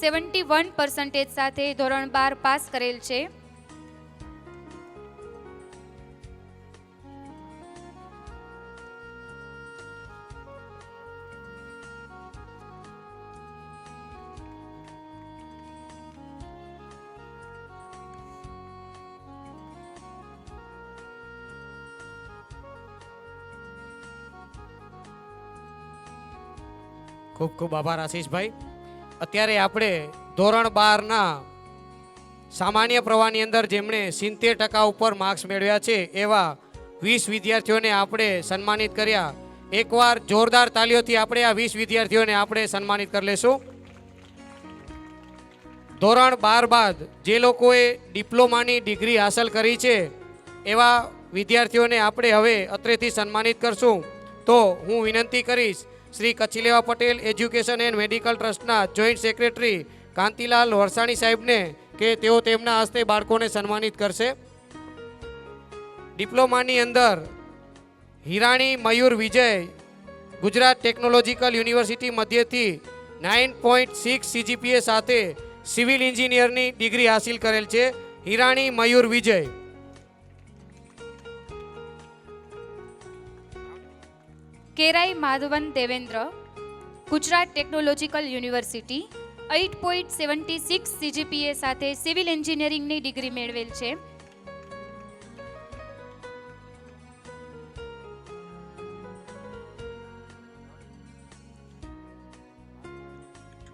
71% સાથે ધોરણ 12 પાસ કરેલ છે. ખૂબ ખૂબ આભાર આશીષભાઈ. અત્યારે આપણે ધોરણ 12ના સામાન્ય પ્રવાહની અંદર જેમણે 70% ઉપર માર્ક્સ મેળવ્યા છે એવા 20 વિદ્યાર્થીઓને આપણે સન્માનિત કર્યા. એકવાર જોરદાર તાલીઓથી આપણે આ 20 વિદ્યાર્થીઓને આપણે સન્માનિત કરી લેશું. ધોરણ 12 બાદ જે લોકોએ ડિપ્લોમાની ડિગ્રી હાંસલ કરી છે એવા વિદ્યાર્થીઓને આપણે હવે અત્રેથી સન્માનિત કરશું. તો હું વિનંતી કરીશ Shri Kutchi Leva Patel education and medical ટ્રસ્ટના જોઈન્ટ સેક્રેટરી કાંતિલાલ વરસાણી સાહેબને કે તેઓ તેમના હસ્તે બાળકોને સન્માનિત કરશે. ડિપ્લોમાની અંદર હિરાણી મયુર વિજય ગુજરાત ટેકનોલોજીકલ યુનિવર્સિટી મધ્યથી 9.6 CGPA સાથે સિવિલ એન્જિનિયરની ડિગ્રી હાંસિલ કરેલ છે. Hirani Mayur Vijay. Kerai Madhavan Devendra Gujarat technological university 8.76 CGPA સાથે સિવિલ એન્જિનિયરિંગની ડિગ્રી મેળવેલ છે.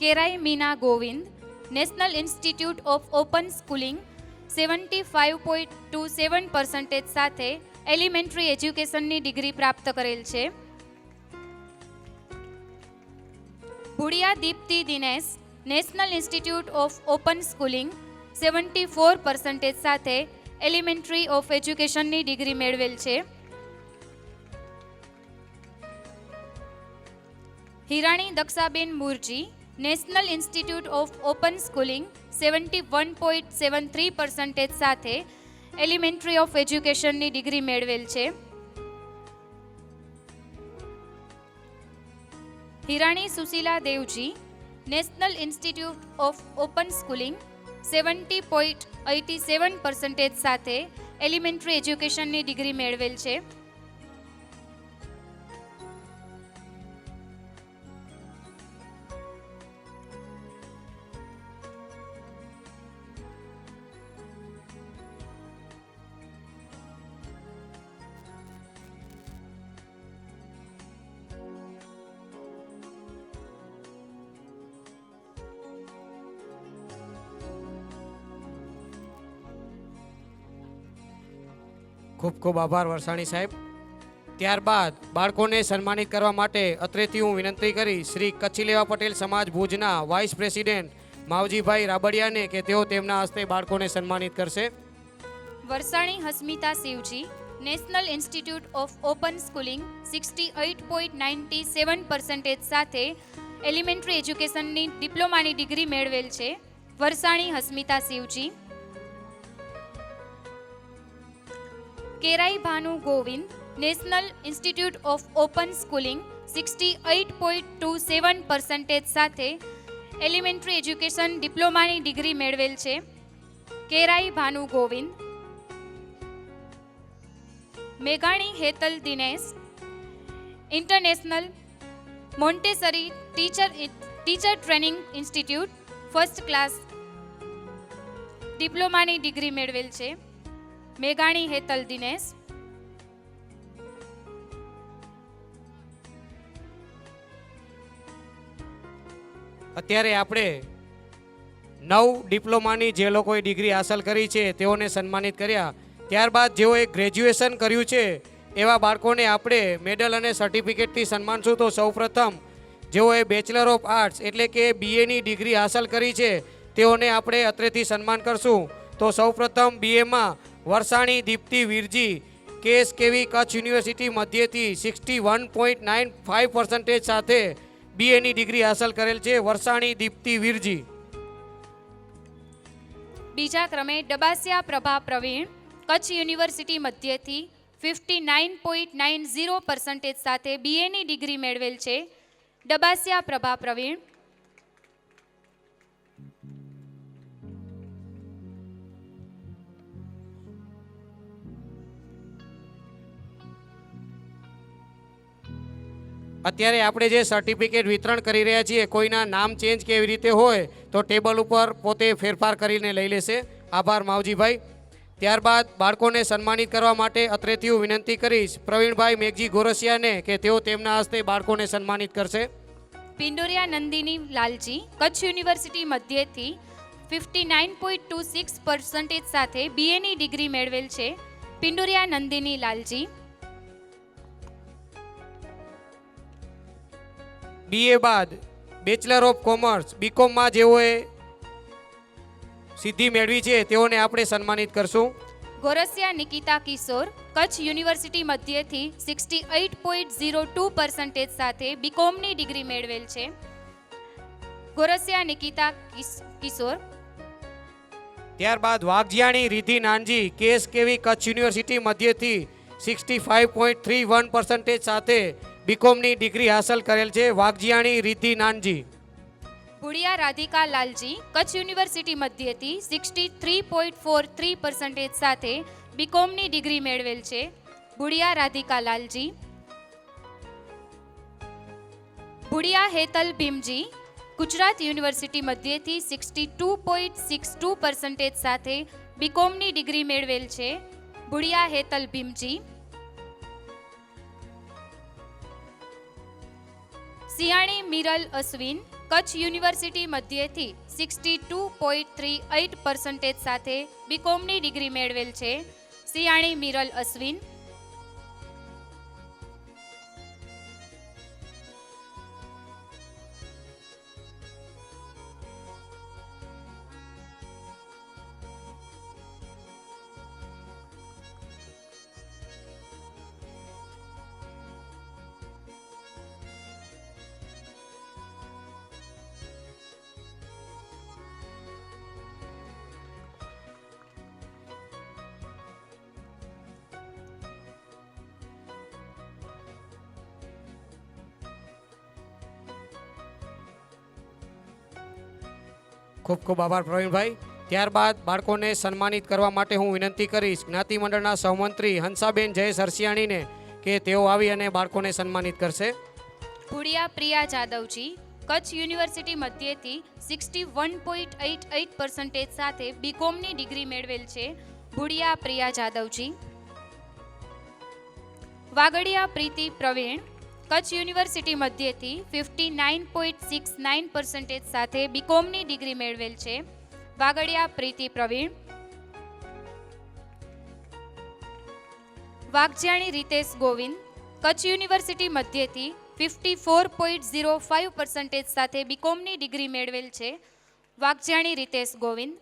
Kerai Meena Govind national institute of open schooling 75.27% સાથે એલિમેન્ટરી એજ્યુકેશનની ડિગ્રી પ્રાપ્ત કરેલ છે. Bhudiya Dipti Dinesh national institute of open schooling 74% સાથે એલિમેન્ટરી ઓફ એજ્યુકેશનની ડિગ્રી મેળવેલ છે. હિરાણી દક્ષાબેન Murji national institute of open schooling 71.73% સાથે એલિમેન્ટરી ઓફ એજ્યુકેશનની ડિગ્રી મેળવેલ છે. Hirani Sushila Devji national institute of open schooling 70.87% સાથે એલિમેન્ટરી એજ્યુકેશનની ડિગ્રી મેળવેલ છે. ખૂબ ખૂબ આભાર વરસાણી સાહેબ. ત્યારબાદ બાળકોને સન્માનિત કરવા માટે અત્રેથી હું વિનંતી કરી શ્રી કચ્છીલેવા પટેલ સમાજ ભુજના વાઇસ પ્રેસિડેન્ટ માવજીભાઈ રાબડિયાને કે તેઓ તેમના હસ્તે બાળકોને સન્માનિત કરશે. Varsani Hasmita Shivji national institute of open schooling 68.97% સાથે એલિમેન્ટરી એજ્યુકેશનની ડિપ્લોમાની ડિગ્રી મેળવેલ છે. Varsani Hasmita Shivji. Kerai Bhanu Govind national institute of open schooling 68.27% સાથે એલિમેન્ટરી એજ્યુકેશન ડિપ્લોમાની ડિગ્રી મેળવેલ છે. કેરાઈ ભાનુ ગોવિંદ. મેઘાણી Hetal Dinesh international Montessori teacher training institute first class ડિપ્લોમાની ડિગ્રી મેળવેલ છે. મેઘાણી હેતલ દિનેશ. અત્યારે આપણે 9 ડિપ્લોમાની જે લોકોએ ડિગ્રી હાંસલ કરી છે તેઓને સન્માનિત કર્યા. ત્યારબાદ જેઓએ ગ્રેજ્યુએશન કર્યું છે એવા બાળકોને આપણે મેડલ અને સર્ટિફિકેટથી સન્માનશું. તો સૌપ્રથમ જેઓએ બેચલર ઓફ આર્ટ્સ એટલે કે BAની ડિગ્રી હાંસલ કરી છે તેઓને આપણે અત્રેથી સન્માન કરશું. તો સૌપ્રથમ BAમાં વરસાણી દીપ્તિ વીરજી KSKV કચ્છ યુનિવર્સિટી મધ્યથી 61.95% સાથે BAની ડિગ્રી હાંસલ કરેલ છે. વરસાણી દીપ્તિ વીરજી. બીજા ક્રમે ડબાસિયા પ્રભા પ્રવીણ કચ્છ યુનિવર્સિટી મધ્યથી 59.90% સાથે BAની ડિગ્રી મેળવેલ છે. ડબાસિયા પ્રભા પ્રવીણ. અત્યારે આપણે જે સર્ટિફિકેટ વિતરણ કરી રહ્યા છીએ કોઈના નામ ચેન્જ કે એવી રીતે હોય તો ટેબલ ઉપર પોતે ફેરફાર કરીને લઈ લેશે. આભાર માવજીભાઈ. ત્યારબાદ બાળકોને સન્માનિત કરવા માટે અત્રેથી હું વિનંતી કરીશ પ્રવીણભાઈ મેઘજી ગોરસિયાને કે તેઓ તેમના હસ્તે બાળકોને સન્માનિત કરશે. પિંડોરિયા નંદિની લાલજી કચ્છ યુનિવર્સિટી મધ્યથી 59.26% સાથે બીએની ડિગ્રી મેળવેલ છે. પિંડોરિયા નંદિની લાલજી. બીએ બાદ બેચલર ઓફ કોમર્સ બીકોમમાં જેઓએ સિદ્ધિ મેળવી છે તેઓને આપણે સન્માનિત કરશું. ગોરસિયા નિકિતા કિશોર કચ્છ યુનિવર્સિટી મધ્યથી 68.02% સાથે બીકોમની ડિગ્રી મેળવેલ છે. ગોરસિયા નિકિતા કિશોર. ત્યારબાદ વાઘજીયાણી રિધિ નાનજી કેએસકેવી કચ્છ યુનિવર્સિટી મધ્યથી 65.31% સાથે બીકોમની ડિગ્રી હાંસલ કરેલ છે. વાઘજીયાણી રિધિ નાનજી. ભુડિયા રાધિકા લાલજી કચ્છ યુનિવર્સિટી મધ્યથી 63.43% સાથે બીકોમની ડિગ્રી મેળવેલ છે. ભુડિયા રાધિકા લાલજી. ભુડિયા હેતલ ભીમજી ગુજરાત યુનિવર્સિટી મધ્યથી 62.62% સાથે બીકોમની ડિગ્રી મેળવેલ છે. ભુડિયા હેતલ ભીમજી. સિયાણી મિરલ અશ્વિન કચ્છ યુનિવર્સિટી મધ્યથી 62.38% સાથે બીકોમની ડિગ્રી મેળવેલ છે. સિયાણી મિરલ અશ્વિન. ખૂબ ખૂબ આભાર પ્રવીણભાઈ. ત્યારબાદ બાળકોને સન્માનિત કરવા માટે હું વિનંતી કરીશ જ્ઞાતિ મંડળના સહમંત્રી હંસાબેન જયેશ હરસિયાણીને કે તેઓ આવી અને બાળકોને સન્માનિત કરશે. ભુડિયા પ્રિયા જાદવજી કચ્છ યુનિવર્સિટી મધ્યથી 61.88% સાથે બીકોમની ડિગ્રી મેળવેલ છે. ભુડિયા પ્રિયા જાદવજી. વાગડિયા પ્રીતિ પ્રવીણ કચ્છ યુનિવર્સિટી મધ્યથી 59.69% સાથે બીકોમની ડિગ્રી મેળવેલ છે. વાગડિયા પ્રીતિ પ્રવીણ. વાઘજાણી રીતેશ ગોવિંદ કચ્છ યુનિવર્સિટી મધ્યથી 54.05% સાથે બીકોમની ડિગ્રી મેળવેલ છે. વાઘજાણી રીતેશ ગોવિંદ.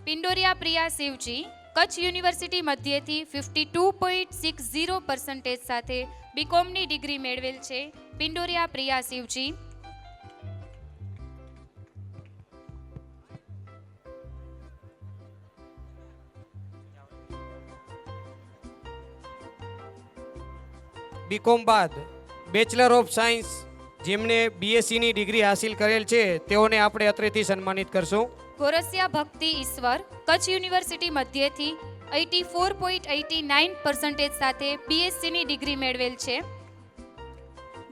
પિંડોરિયા પ્રિયા શિવજી કચ્છ યુનિવર્સિટી મધ્યથી 52.60% સાથે બીકોમની ડિગ્રી મેળવેલ છે. પિંડોરિયા પ્રિયા શિવજી. બીકોમ બાદ બેચલર ઓફ સાયન્સ જેમણે બીએસસીની ડિગ્રી હાંસિલ કરેલ છે તેઓને આપણે અત્રેથી સન્માનિત કરશું. ગોરસિયા ભક્તિ ઈશ્વર કચ્છ યુનિવર્સિટી મધ્યથી 84.89% સાથે બીએસસીની ડિગ્રી મેળવેલ છે.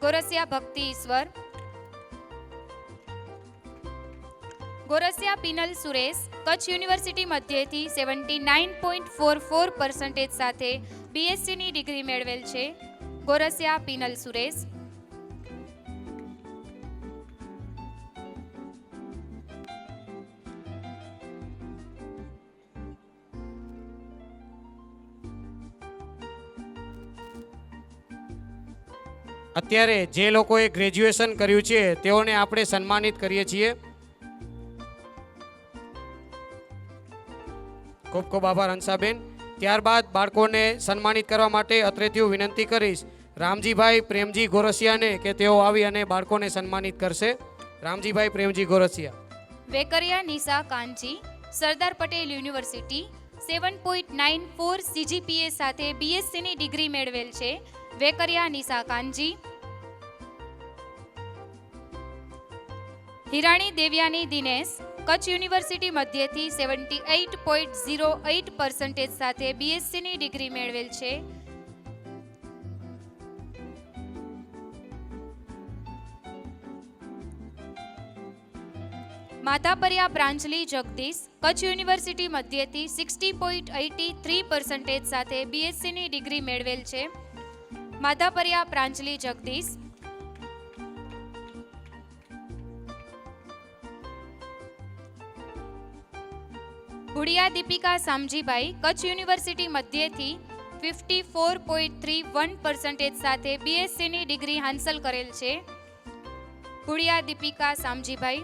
ગોરસિયા ભક્તિ ઈશ્વર. ગોરસિયા પિનલ સુરેશ કચ્છ યુનિવર્સિટી મધ્યથી 79.44% સાથે બીએસસીની ડિગ્રી મેળવેલ છે. ગોરસિયા પિનલ સુરેશ. અત્યારે જે લોકોએ ગ્રેજ્યુએશન કર્યું છે તેઓને આપણે સન્માનિત કરીએ છીએ. ખૂબ ખૂબ આભાર હંસાબેન. ત્યારબાદ બાળકોને સન્માનિત કરવા માટે અત્રેથી હું વિનંતી કરીશ રામજીભાઈ પ્રેમજી ગોરસિયાને કે તેઓ આવી અને બાળકોને સન્માનિત કરશે. રામજીભાઈ પ્રેમજી ગોરસિયા. વેકરિયા નિશા કાંજી સરદાર પટેલ યુનિવર્સિટી 7.94 CGPA સાથે બીએસસીની ડિગ્રી મેળવેલ છે. વેકરિયા નિશા કાંજી. હિરાણી દેવ્યાની દિનેશ કચ્છ યુનિવર્સિટી મધ્યથી 78.08% સાથે બીએસસીની ડિગ્રી મેળવેલ છે. માધાપરિયા બ્રાન્ચલી જગદીશ કચ્છ યુનિવર્સિટી મધ્યથી 60.83% સાથે બીએસસીની ડિગ્રી મેળવેલ છે. માધાપરિયા પ્રાંજલી જગદીશ, ભુડિયા દીપિકા સામજીભાઈ કચ્છ યુનિવર્સિટી મધ્યેથી 54.31% સાથે બીએસસીની ડિગ્રી હાંસલ કરેલ છે. ભુડિયા દીપિકા સામજીભાઈ.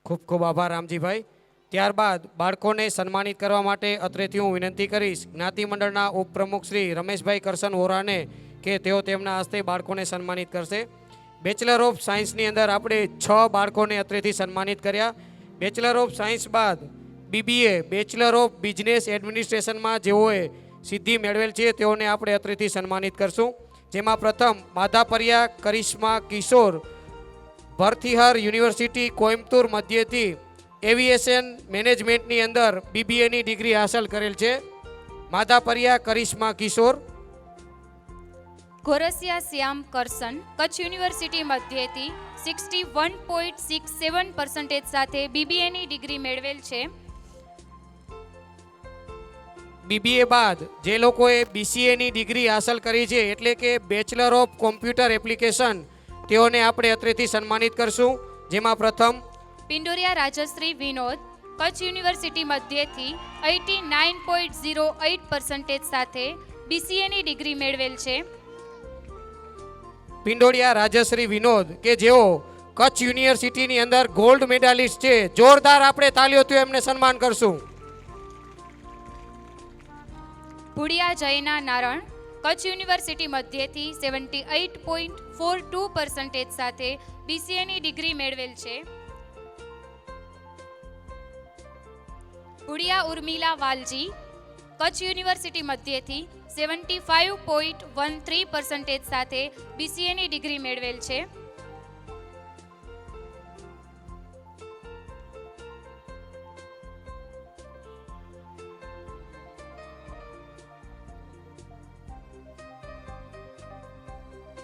ખૂબ ખૂબ આભાર રામજીભાઈ. ત્યારબાદ બાળકોને સન્માનિત કરવા માટે અત્રેથી હું વિનંતી કરીશ જ્ઞાતિ મંડળના ઉપપ્રમુખ શ્રી રમેશભાઈ કરશન વોરાને કે તેઓ તેમના હસ્તે બાળકોને સન્માનિત કરશે. બેચલર ઓફ સાયન્સની અંદર આપણે 6 બાળકોને અત્રેથી સન્માનિત કર્યા. બેચલર ઓફ સાયન્સ બાદ બીબીએ બેચલર ઓફ બિઝનેસ એડમિનિસ્ટ્રેશનમાં જેઓએ સિદ્ધિ મેળવેલ છે તેઓને આપણે અત્રેથી સન્માનિત કરશું. જેમાં પ્રથમ માધાપરિયા કરિશ્મા કિશોર ભરથીહર યુનિવર્સિટી કોઇમ્બતુર મધ્યથી એવિએશન મેનેજમેન્ટની અંદર બીબીએની ડિગ્રી હાંસલ કરેલ છે. માધાપરિયા કરિશ્મા કિશોર. ગોરસિયા શ્યામ કરસન કચ્છ યુનિવર્સિટી મધ્યેથી 61.67% સાથે બીબીએની ડિગ્રી મેળવેલ છે. બીબીએ બાદ જે લોકોએ બીસીએની ડિગ્રી હાંસલ કરી છે એટલે કે બેચલર ઓફ કોમ્પ્યુટર એપ્લિકેશન તેઓને આપણે અત્રેથી સન્માનિત કરશું. જેમાં પ્રથમ પિંડોરિયા રાજશ્રી વિનોદ કચ્છ યુનિવર્સિટી મધ્યેથી 89.08% સાથે બીસીએની ડિગ્રી મેળવેલ છે. પિંડોળિયા રાજશ્રી વિનોદ કે જેઓ કચ્છ યુનિવર્સિટીની અંદર ગોલ્ડ મેડાલિસ્ટ છે. જોરદાર આપણે તાલીઓથી એમને સન્માન કરશું. ભુડિયા જયના નારણ કચ્છ યુનિવર્સિટી મધ્યેથી 78.42% સાથે બીસીએની ડિગ્રી મેળવેલ છે. ભુડિયા ઉર્મિલા વાલજી કચ્છ યુનિવર્સિટી મધ્યેથી 75.13% સાથે બીસીએની ડિગ્રી મેળવેલ છે.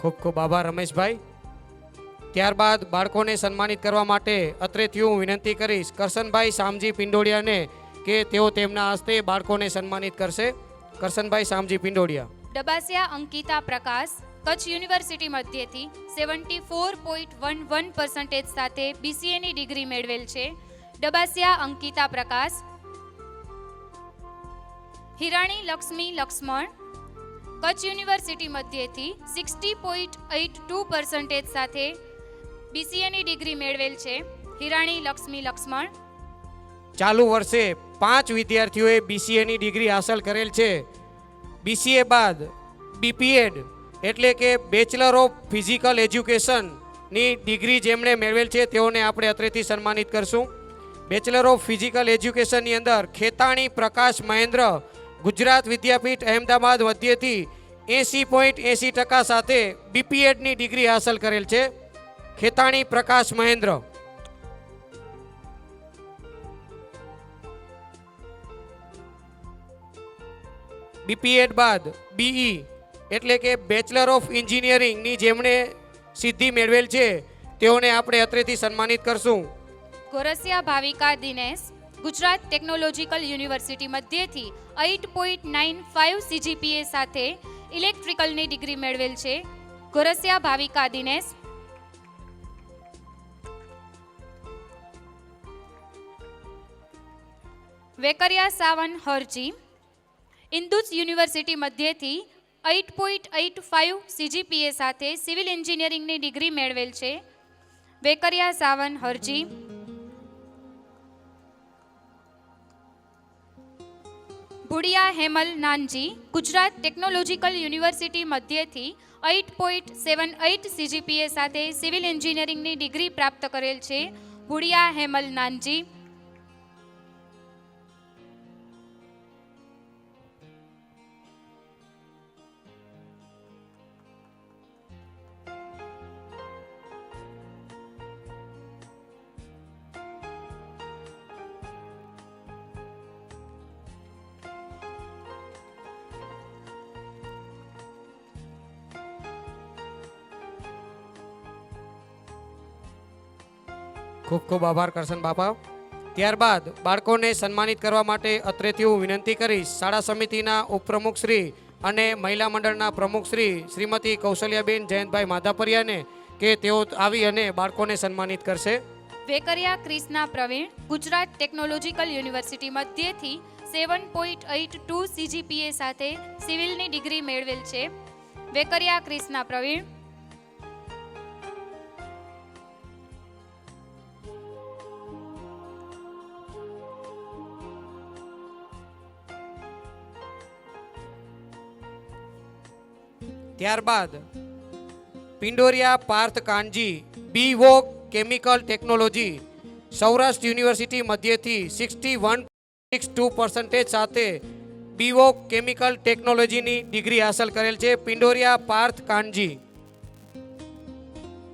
ખૂબ ખૂબ આભાર રમેશભાઈ. ત્યારબાદ બાળકોને સન્માનિત કરવા માટે અત્રેથી હું વિનંતી કરીશ કરશનભાઈ શામજી પિંડોળિયાને કે તેઓ તેમના હસ્તે બાળકોને સન્માનિત કરશે. કરશનભાઈ શામજી પિંડોળિયા. ડબાસિયા અંકિતા પ્રકાશ કચ્છ યુનિવર્સિટી મધ્યેથી 74.11% સાથે બીસીએની ડિગ્રી મેળવેલ છે. ડબાસિયા અંકિતા પ્રકાશ. હિરાણી લક્ષ્મી લક્ષ્મણ કચ્છ યુનિવર્સિટી મધ્યેથી 60.82% સાથે બીસીએની ડિગ્રી મેળવેલ છે. હિરાણી લક્ષ્મી લક્ષ્મણ. ચાલુ વર્ષે 5 વિદ્યાર્થીઓએ બીસીએની ડિગ્રી હાંસલ કરેલ છે. બીસીએ બાદ બીપીએડ એટલે કે બેચલર ઓફ ફિઝિકલ એજ્યુકેશનની ડિગ્રી જેમણે મેળવેલ છે તેઓને આપણે અત્રેથી સન્માનિત કરશું. બેચલર ઓફ ફિઝિકલ એજ્યુકેશનની અંદર ખેતાણી પ્રકાશ મહેન્દ્ર ગુજરાત વિદ્યાપીઠ અહેમદાબાદ મધ્યથી 80.80% સાથે બીપીએડની ડિગ્રી હાંસલ કરેલ છે. ખેતાણી પ્રકાશ મહેન્દ્ર. બીપીએડ બાદ બીઈ એટલે કે બેચલર ઓફ એન્જિનિયરિંગની જેમણે સિદ્ધિ મેળવેલ છે તેઓને આપણે અત્રેથી સન્માનિત કરશું. ગોરસિયા ભાવિકા દિનેશ ગુજરાત ટેકનોલોજીકલ યુનિવર્સિટી મધ્યેથી 8.95 સીજીપીએ સાથે ઇલેક્ટ્રિકલની ડિગ્રી મેળવેલ છે. ગોરસિયા ભાવિકા દિનેશ. વેકરિયા સાવન હરજી ઇન્દુસ યુનિવર્સિટી મધ્યેથી 8.85 સીજીપીએ સાથે સિવિલ એન્જિનિયરિંગની ડિગ્રી મેળવેલ છે. વેકરિયા સાવન હરજી. ભુડિયા હેમલ નાનજી ગુજરાત ટેકનોલોજીકલ યુનિવર્સિટી મધ્યેથી 8.78 સીજીપીએ સાથે સિવિલ એન્જિનિયરિંગની ડિગ્રી પ્રાપ્ત કરેલ છે. ભુડિયા હેમલ નાનજી. ખૂબ ખૂબ આભાર કરશન બાપા. ત્યારબાદ બાળકોને સન્માનિત કરવા માટે અત્રેથી હું વિનંતી કરીશ શાળા સમિતિના ઉપપ્રમુખ શ્રી અને મહિલા મંડળના પ્રમુખ શ્રી શ્રીમતી કૌશલ્યાબેન જયંતભાઈ માધાપરિયાને કે તેઓ આવી અને બાળકોને સન્માનિત કરશે. વેકરિયા ક્રિષ્ના પ્રવીણ ગુજરાત ટેકનોલોજીકલ યુનિવર્સિટી મધ્યથી 7.82 CGPA સાથે સિવિલની ડિગ્રી મેળવેલ છે. વેકરિયા ક્રિષ્ના પ્રવીણ. ત્યારબાદ Pindoriya Parth Kanji BVoc chemical technology Saurashtra university મધ્યથી 61.62% સાથે બીવોક કેમિકલ ટેકનોલોજીની ડિગ્રી હાંસલ કરેલ છે. પિંડોરિયા પાર્થ કાનજી.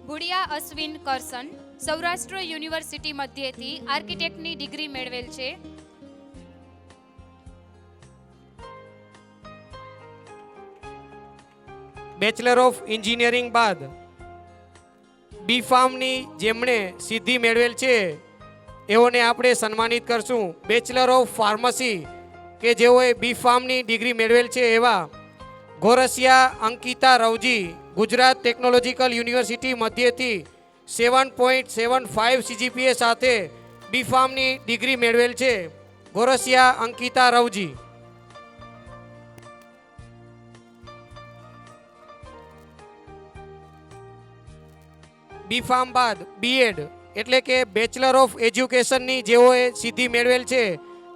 ભુડિયા અશ્વિન કરસન સૌરાષ્ટ્ર યુનિવર્સિટી મધ્યથી આર્કિટેક્ટની ડિગ્રી મેળવેલ છે. બેચલર ઓફ એન્જિનિયરિંગ બાદ બી ફાર્મની જેમણે સિદ્ધિ મેળવેલ છે એઓને આપણે સન્માનિત કરશું. બેચલર ઓફ ફાર્મસી કે જેઓએ બી ફાર્મની ડિગ્રી મેળવેલ છે એવા ગોરસિયા અંકિતા રવજી ગુજરાત ટેકનોલોજીકલ યુનિવર્સિટી મધ્યથી 7.75 CGPA સાથે બી ફાર્મની ડિગ્રી મેળવેલ છે. ગોરસિયા અંકિતા રવજી. બી ફાર્મ બાદ બીએડ એટલે કે બેચલર ઓફ એજ્યુકેશનની જેઓએ સિદ્ધિ મેળવેલ છે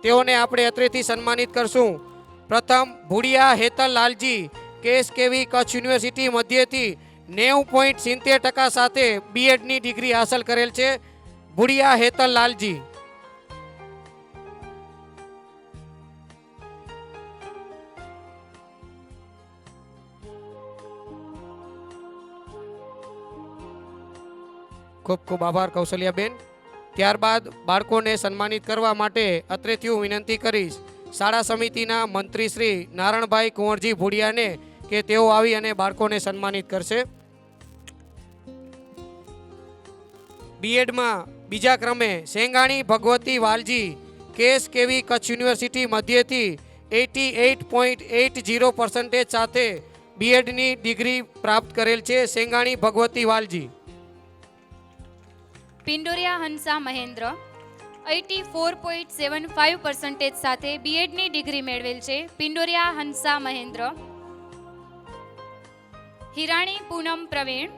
તેઓને આપણે અત્રેથી સન્માનિત કરશું. પ્રથમ ભુડિયા હેતલ લાલજી KSKV કચ્છ યુનિવર્સિટી મધ્યથી 90.70% સાથે બીએડની ડિગ્રી હાંસલ કરેલ છે. ભુડિયા હેતલ લાલજી. ખૂબ ખૂબ આભાર કૌશલ્યાબેન. ત્યારબાદ બાળકોને સન્માનિત કરવા માટે અત્રેથી હું વિનંતી કરીશ શાળા સમિતિના મંત્રી શ્રી નારણભાઈ કુંવરજી ભુડિયાને કે તેઓ આવી અને બાળકોને સન્માનિત કરશે. બીએડમાં બીજા ક્રમે સેંગાણી ભગવતી વાલજી KSKV કચ્છ યુનિવર્સિટી મધ્યથી 88.80% સાથે બીએડની ડિગ્રી પ્રાપ્ત કરેલ છે. સેંગાણી ભગવતી વાલજી. પિંડોરિયા હંસા મહેન્દ્ર 84.75% સાથે બીએડની ડિગ્રી મેળવેલ છે. પિંડોરિયા હંસા મહેન્દ્ર. હિરાણી પૂનમ પ્રવીણ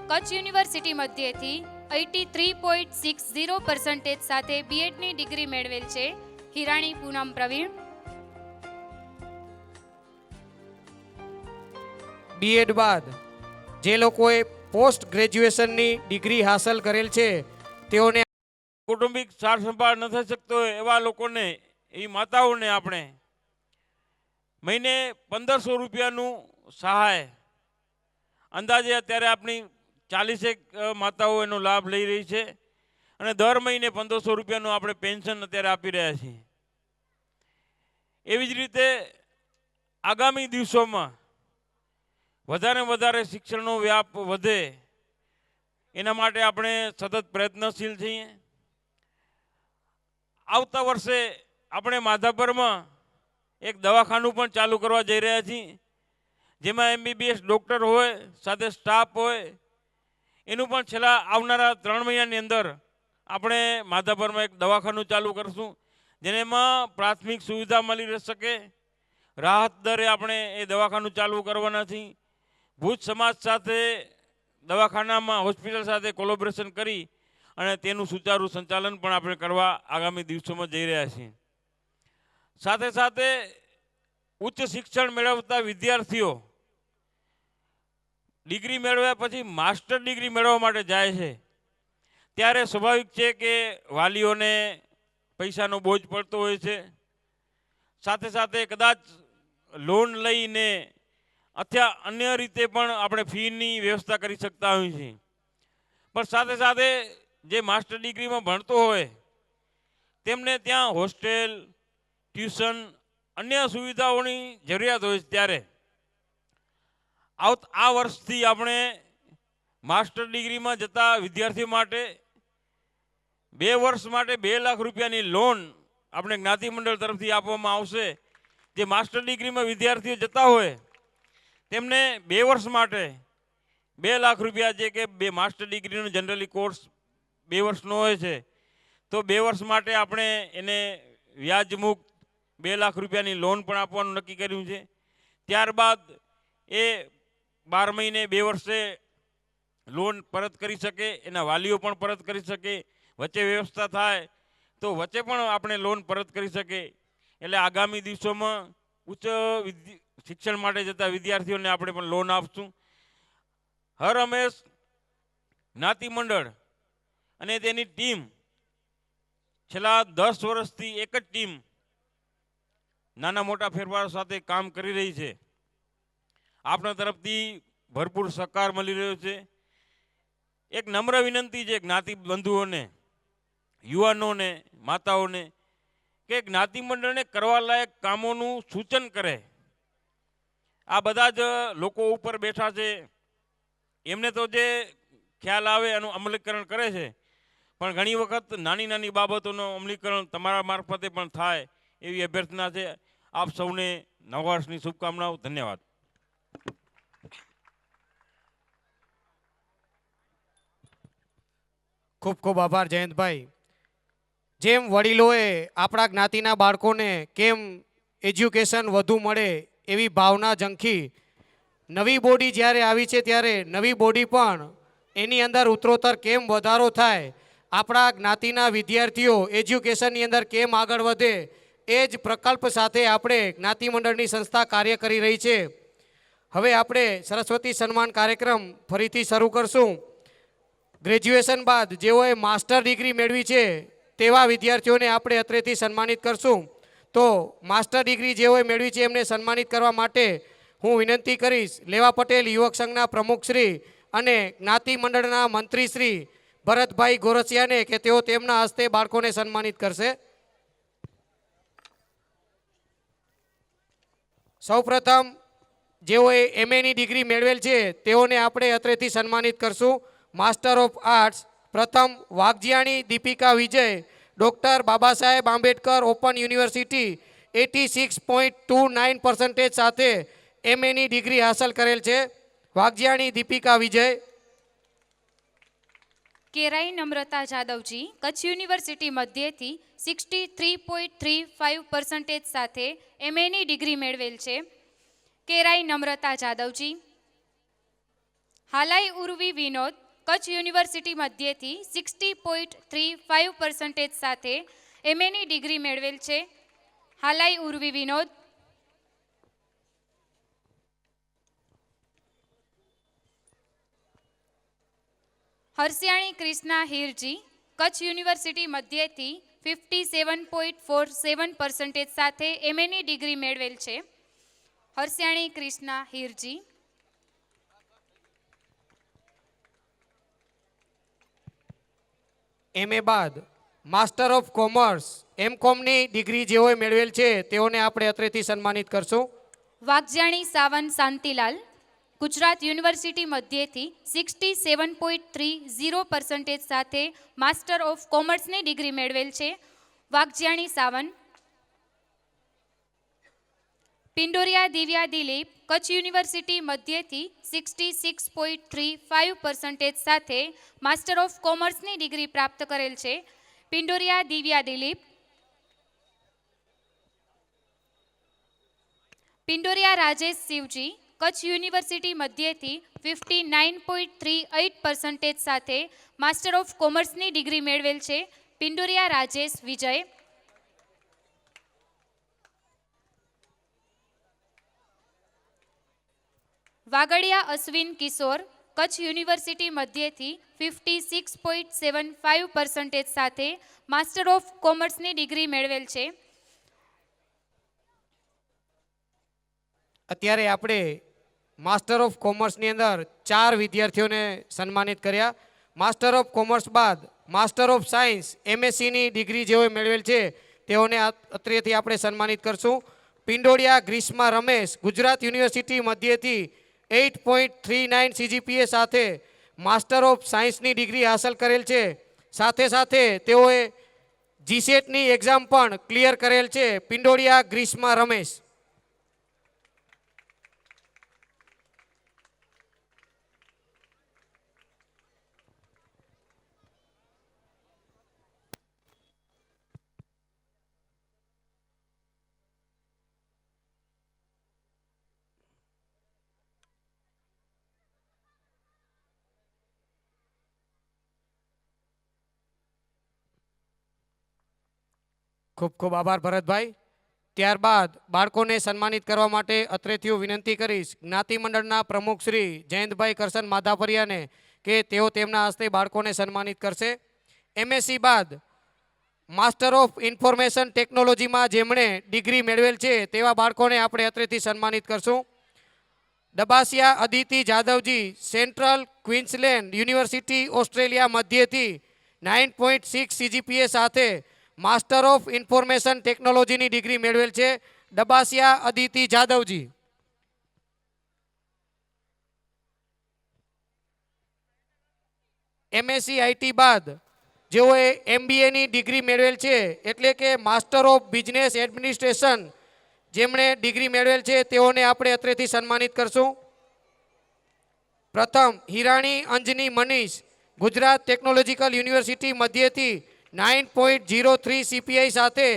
કચ્છ યુનિવર્સિટી મધ્યથી 83.60% સાથે બીએડની ડિગ્રી મેળવેલ છે. હિરાણી પૂનમ પ્રવીણ. બીએડ બાદ જે લોકોએ પોસ્ટ ગ્રેજ્યુએશનની ડિગ્રી હાંસલ કરેલ છે તેઓને કૌટુંબિક સાર સંભાળ ન થઈ શકતો હોય એવા લોકોને એ માતાઓને આપણે મહિને 1500 રૂપિયાનું સહાય અંદાજે અત્યારે આપણી 40 માતાઓ એનો લાભ લઈ રહી છે અને દર મહિને 1500 રૂપિયાનું આપણે પેન્શન અત્યારે આપી રહ્યા છીએ. એવી જ રીતે આગામી દિવસોમાં વધારે વધારે શિક્ષણનો વ્યાપ વધે એના માટે આપણે સતત પ્રયત્નશીલ છીએ. આવતા વર્ષે આપણે માધાપરમાં એક દવાખાનું પણ ચાલુ કરવા જઈ રહ્યા છીએ જેમાં MBBS ડૉક્ટર હોય સાથે સ્ટાફ હોય. એનું પણ છેલ્લા આવનારા 3 મહિનાની અંદર આપણે માધાપરમાં એક દવાખાનું ચાલુ કરશું જેમાં પ્રાથમિક સુવિધા મળી શકે. રાહત દરે આપણે એ દવાખાનું ચાલુ કરવાના છીએ. ભુજ સમાજ સાથે દવાખાનામાં હોસ્પિટલ સાથે કોલેબોરેશન કરી અને તેનું સુચારું સંચાલન પણ આપણે કરવા આગામી દિવસોમાં જઈ રહ્યા છીએ. સાથે સાથે ઉચ્ચ શિક્ષણ મેળવતા વિદ્યાર્થીઓ ડિગ્રી મેળવ્યા પછી માસ્ટર ડિગ્રી મેળવવા માટે જાય છે ત્યારે સ્વાભાવિક છે કે વાલીઓને પૈસાનો બોજ પડતો હોય છે. સાથે સાથે કદાચ લોન લઈને અથવા અન્ય રીતે પણ આપણે ફીની વ્યવસ્થા કરી શકતા હોઈએ છીએ. પણ સાથે સાથે જે માસ્ટર ડિગ્રીમાં ભણતો હોય તેમને ત્યાં હોસ્ટેલ ટ્યુશન અન્ય સુવિધાઓની જરૂરિયાત હોય છે. ત્યારે આ વર્ષથી આપણે માસ્ટર ડિગ્રીમાં જતા વિદ્યાર્થીઓ માટે 2 વર્ષ માટે 2 લાખ રૂપિયાની લોન આપણે જ્ઞાતિ મંડળ તરફથી આપવામાં આવશે. જે માસ્ટર ડિગ્રીમાં વિદ્યાર્થીઓ જતા હોય તેમને 2 વર્ષ માટે 2 લાખ રૂપિયા, જે કે માસ્ટર ડિગ્રીનો જનરલી કોર્સ 2 વર્ષનો હોય છે, તો 2 વર્ષ માટે આપણે એને વ્યાજમુક્ત 2 લાખ રૂપિયાની લોન પણ આપવાનું નક્કી કર્યું છે. ત્યારબાદ એ 12 મહિને 2 વર્ષે લોન પરત કરી શકે, એના વાલીઓ પણ પરત કરી શકે, વચ્ચે વ્યવસ્થા થાય તો વચ્ચે પણ આપણે લોન પરત કરી શકે. એટલે આગામી દિવસોમાં ઉચ્ચ શિક્ષણ માટે જતા વિદ્યાર્થીઓને આપણે પણ લોન આપશું. હર હંમેશ જ્ઞાતિ મંડળ અને તેની ટીમ છેલ્લા 10 વર્ષથી એક જ ટીમ નાના મોટા ફેરફારો સાથે કામ કરી રહી છે. આપણા તરફથી ભરપૂર સહકાર મળી રહ્યો છે. એક નમ્ર વિનંતી છે જ્ઞાતિ બંધુઓને, યુવાનોને, માતાઓને કે જ્ઞાતિ મંડળને કરવા લાયક કામોનું સૂચન કરે. આ બધા જ લોકો ઉપર બેઠા છે, એમને તો જે ખ્યાલ આવે એનું અમલીકરણ કરે છે, પણ ઘણી વખત નાની નાની બાબતોનું અમલીકરણ તમારા મારફતે પણ થાય એવી અભ્યર્થના છે. આપ સૌને નવા વર્ષની શુભકામનાઓ. ધન્યવાદ. ખૂબ ખૂબ આભાર જયંતભાઈ. જેમ વડીલોએ આપણા જ્ઞાતિના બાળકોને કેમ એજ્યુકેશન વધુ મળે એવી ભાવના ઝંખી, નવી બોડી જ્યારે આવી છે ત્યારે નવી બોડી પણ એની અંદર ઉત્તરોત્તર કેમ વધારો થાય, આપણા જ્ઞાતિના વિદ્યાર્થીઓ એજ્યુકેશનની અંદર કેમ આગળ વધે, એ જ પ્રકલ્પ સાથે આપણે જ્ઞાતિ મંડળની સંસ્થા કાર્ય કરી રહી છે. હવે આપણે સરસ્વતી સન્માન કાર્યક્રમ ફરીથી શરૂ કરશું. ગ્રેજ્યુએશન બાદ જેઓએ માસ્ટર ડિગ્રી મેળવી છે તેવા વિદ્યાર્થીઓને આપણે અત્રેથી સન્માનિત કરશું. તો માસ્ટર ડિગ્રી જેઓએ મેળવી છે એમને સન્માનિત કરવા માટે હું વિનંતી કરીશ લેવા પટેલ યુવક સંઘના પ્રમુખશ્રી અને જ્ઞાતિ મંડળના મંત્રી શ્રી ભરતભાઈ ગોરસિયાને કે તેઓ તેમના હસ્તે બાળકોને સન્માનિત કરશે. સૌપ્રથમ જેઓએ એમએની ડિગ્રી મેળવેલ છે તેઓને આપણે અત્રેથી સન્માનિત કરશું. માસ્ટર ઓફ આર્ટ્સ પ્રથમ વાઘજીયાણી દીપિકા વિજય, doctor Baba Saheb Ambedkar open university 86.29% સાથે એમએની ડિગ્રી હાંસલ કરેલ છે. વાઘજીયાણી દીપિકા વિજય. કેરાઈ નમ્રતા જાદવજી, કચ્છ યુનિવર્સિટી મધ્યથી 63.35% સાથે એમએની ડિગ્રી મેળવેલ છે. કેરાઈ નમ્રતા જાદવજી. હાલાઈ ઉર્વી વિનોદ, કચ્છ યુનિવર્સિટી મધ્યથી 60.35% સાથે એમએની ડિગ્રી મેળવેલ છે. હાલાઈ ઉર્વી વિનોદ. હરસિયાણી ક્રિષ્ના હીરજી, કચ્છ યુનિવર્સિટી મધ્યથી 57.47% સાથે એમએની ડિગ્રી મેળવેલ છે. હરસિયાણી ક્રિષ્ના હીરજી. એમએ બાદ માસ્ટર ઓફ કોમર્સ એમકોમની ડિગ્રી જેઓએ મેળવેલ છે તેઓને આપણે અત્રેથી સન્માનિત કરશું. વાઘજાણી સાવન શાંતિલાલ, ગુજરાત યુનિવર્સિટી મધ્યથી 67.30% સાથે માસ્ટર ઓફ કોમર્સની ડિગ્રી મેળવેલ છે. વાઘજાણી સાવન. પિંડોરિયા દિવ્યા દિલીપ, કચ્છ યુનિવર્સિટી મધ્યથી 66.35% સાથે માસ્ટર ઓફ કોમર્સની ડિગ્રી પ્રાપ્ત કરેલ છે. પિંડોરિયા દિવ્યા દિલીપ. પિંડોરિયા રાજેશ શિવજી, કચ્છ યુનિવર્સિટી મધ્યથી 59.38% સાથે માસ્ટર ઓફ કોમર્સની ડિગ્રી મેળવેલ છે. પિંડોરિયા રાજેશ વિજય. વાગડિયા અશ્વિન કિશોર, કચ્છ યુનિવર્સિટી મધ્યથી 56.75% સાથે માસ્ટર ઓફ કોમર્સની ડિગ્રી મેળવેલ છે. અત્યારે આપણે માસ્ટર ઓફ કોમર્સની અંદર 4 વિદ્યાર્થીઓને સન્માનિત કર્યા. માસ્ટર ઓફ કોમર્સ બાદ માસ્ટર ઓફ સાયન્સ એમએસસીની ડિગ્રી જેઓએ મેળવેલ છે તેઓને અત્રેથી આપણે સન્માનિત કરશું. પિંડોળિયા ગ્રીષ્મા રમેશ, ગુજરાત યુનિવર્સિટી મધ્યથી 8.39 CGPA સાથે માસ્ટર ઓફ સાયન્સની ડિગ્રી હાંસલ કરેલ છે. સાથે સાથે તેઓએ જીસેટની એક્ઝામ પણ ક્લિયર કરેલ છે. પિંડોળિયા ગ્રીષ્મા રમેશ. ખૂબ ખૂબ આભાર ભરતભાઈ. ત્યારબાદ બાળકોને સન્માનિત કરવા માટે અત્રેથીઓ વિનંતી કરીશ જ્ઞાતિ મંડળના પ્રમુખ શ્રી જયંતભાઈ કરશન માધાપરિયાને કે તેઓ તેમના હસ્તે બાળકોને સન્માનિત કરશે. એમએસસી બાદ માસ્ટર ઓફ ઇન્ફોર્મેશન ટેકનોલોજીમાં જેમણે ડિગ્રી મેળવેલ છે તેવા બાળકોને આપણે અત્રેથી સન્માનિત કરશું. Dabasiya Aditi Jadavji central Queensland university Australia મધ્યથી 9.6 CGPA સાથે માસ્ટર ઓફ ઇન્ફોર્મેશન ટેકનોલોજીની ડિગ્રી મેળવેલ છે ડબાસિયા અદિતિ જાદવજી. એમએસસી આઈટી બાદ જેઓએ MBAની ડિગ્રી મેળવેલ છે એટલે કે માસ્ટર ઓફ બિઝનેસ એડમિનિસ્ટ્રેશન જેમણે ડિગ્રી મેળવેલ છે તેઓને આપણે અત્રેથી સન્માનિત કરશું. પ્રથમ હિરાણી અંજની મનીષ ગુજરાત ટેકનોલોજીકલ યુનિવર્સિટી મધ્યથી 9.03 CPI સાથે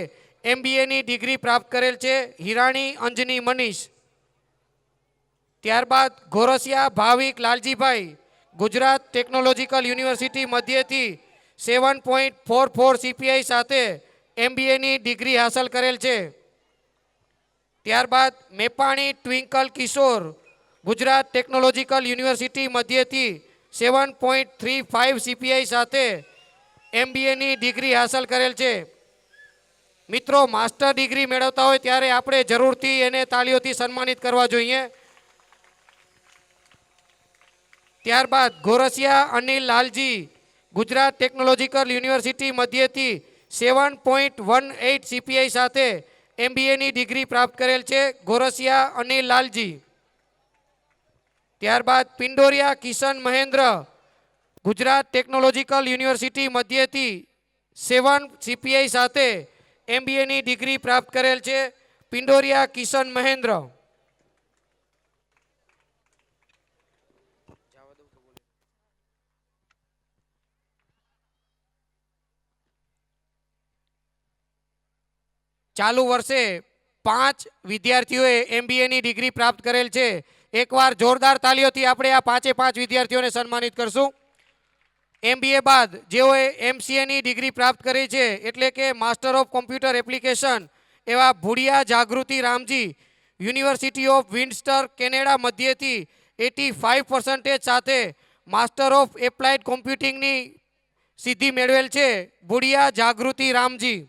MBAની ડિગ્રી પ્રાપ્ત કરેલ છે હિરાણી અંજની મનીષ. ત્યારબાદ ઘોરસિયા ભાવિક લાલજીભાઈ ગુજરાત ટેકનોલોજીકલ યુનિવર્સિટી મધ્યથી 7.44 CPI સાથે MBAની ડિગ્રી હાંસલ કરેલ છે. ત્યારબાદ મેપાણી ટ્વિંકલ કિશોર ગુજરાત ટેકનોલોજીકલ યુનિવર્સિટી મધ્યથી 7.35 CPI સાથે MBAની ડિગ્રી હાંસલ કરેલ છે. મિત્રો માસ્ટર ડિગ્રી મેળવતા હોય ત્યારે આપણે જરૂરથી એને તાળીઓથી સન્માનિત કરવા જોઈએ. ત્યારબાદ ઘોરસિયા અનિલ લાલજી ગુજરાત ટેકનોલોજીકલ યુનિવર્સિટી મધ્યથી 7.18 CPI સાથે MBAની ડિગ્રી પ્રાપ્ત કરેલ છે ઘોરસિયા અનિલ લાલજી. ત્યારબાદ પિંડોરિયા કિશન મહેન્દ્ર ગુજરાત ટેકનોલોજીકલ યુનિવર્સિટી મધ્યથી 7 CPI સાથે MBAની ડિગ્રી પ્રાપ્ત કરેલ છે પિંડોરિયા કિશન મહેન્દ્ર. ચાલુ વર્ષે 5 વિદ્યાર્થીઓએ MBAની ડિગ્રી પ્રાપ્ત કરેલ છે. એકવાર જોરદાર તાલીઓથી આપણે આ 5 વિદ્યાર્થીઓને સન્માનિત કરશું. MBA બાદ જેઓએ MCAની ડિગ્રી પ્રાપ્ત કરી છે એટલે કે માસ્ટર ઓફ કોમ્પ્યુટર એપ્લિકેશન એવા ભુડિયા જાગૃતિ રામજી યુનિવર્સિટી ઓફ વિન્સ્ટર કેનેડા મધ્યથી 85% સાથે માસ્ટર ઓફ એપ્લાઇડ કોમ્પ્યુટિંગની સિદ્ધિ મેળવેલ છે ભુડિયા જાગૃતિ રામજી.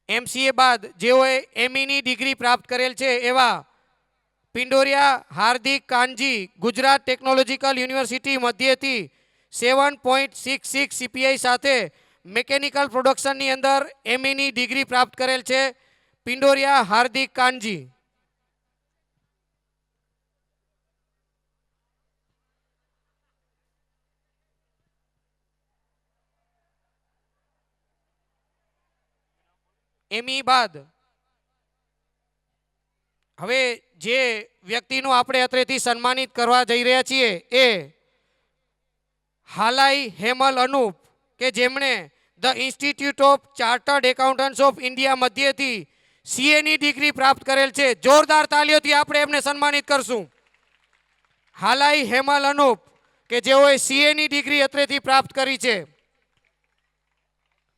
MCA બાદ જેઓએ MEની ડિગ્રી પ્રાપ્ત કરેલ છે એવા પિંડોરિયા હાર્દિક કાનજી ગુજરાત ટેકનોલોજીકલ યુનિવર્સિટી મધ્યથી 7.66 CPI સાથે મિકેનિકલ પ્રોડક્શનની અંદર MEની ડિગ્રી પ્રાપ્ત કરેલ છે પિંડોરિયા હાર્દિક કાનજી. ME બાદ હવે જે વ્યક્તિનું આપણે અત્રેથી સન્માનિત કરવા જઈ રહ્યા છીએ એ હાલાઈ હેમલ અનુપ કે જેમણે the institute of chartered accountants of India મધ્યથી CAની ડિગ્રી પ્રાપ્ત કરેલ છે. જોરદાર તાલીઓથી આપણે એમને સન્માનિત કરશું. હાલાઈ હેમલ અનુપ કે જેઓએ CAની ડિગ્રી અત્રેથી પ્રાપ્ત કરી છે.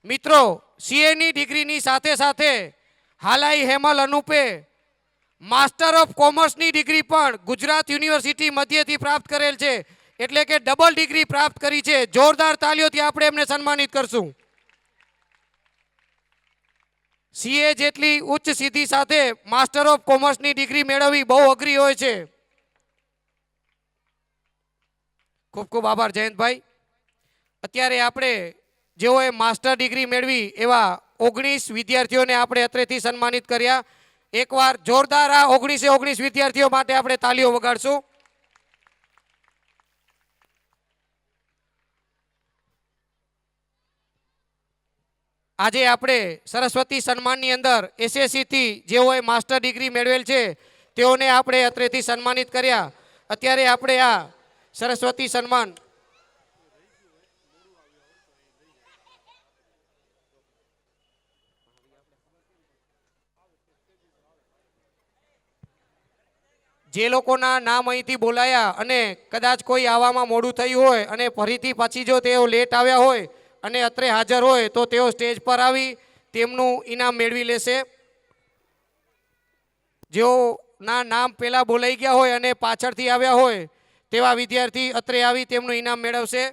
મિત્રો CAની ડિગ્રીની સાથે સાથે હાલાઈ હેમલ અનુપે માસ્ટર ઓફ કોમર્સની ડિગ્રી પણ ગુજરાત યુનિવર્સિટી મધ્યથી પ્રાપ્ત કરેલ છે એટલે કે ડબલ ડિગ્રી પ્રાપ્ત કરી છે. જોરદાર તાલીઓથી આપણે એમને સન્માનિત કરશું. CA જેટલી ઉચ્ચ સિદ્ધિ સાથે માસ્ટર ઓફ કોમર્સની ડિગ્રી મેળવવી બહુ અઘરી હોય છે. ખૂબ ખૂબ આભાર જયંતભાઈ. અત્યારે આપણે જેઓએ માસ્ટર ડિગ્રી મેળવી એવા 19 વિદ્યાર્થીઓને આપણે અત્રેથી સન્માનિત કર્યા. એકવાર જોરદાર આ 19 વિદ્યાર્થીઓ માટે આપણે તાલીઓ વગાડશું. આજે આપણે સરસ્વતી સન્માનની અંદર SSC થી જેઓએ માસ્ટર ડિગ્રી મેળવેલ છે તેઓને આપણે અત્રેથી સન્માનિત કર્યા. અત્યારે આપણે આ સરસ્વતી સન્માન જે લોકોના નામ અહીંથી બોલાયા અને કદાચ કોઈ આવવામાં મોડું થયું હોય અને ફરીથી પાછી જો તેઓ લેટ આવ્યા હોય અને અત્રે હાજર હોય તો તેઓ સ્ટેજ પર આવી તેમનું ઇનામ મેળવી લેશે. જેઓના નામ પહેલાં બોલાઈ ગયા હોય અને પાછળથી આવ્યા હોય તેવા વિદ્યાર્થી અત્રે આવી તેમનું ઇનામ મેળવશે.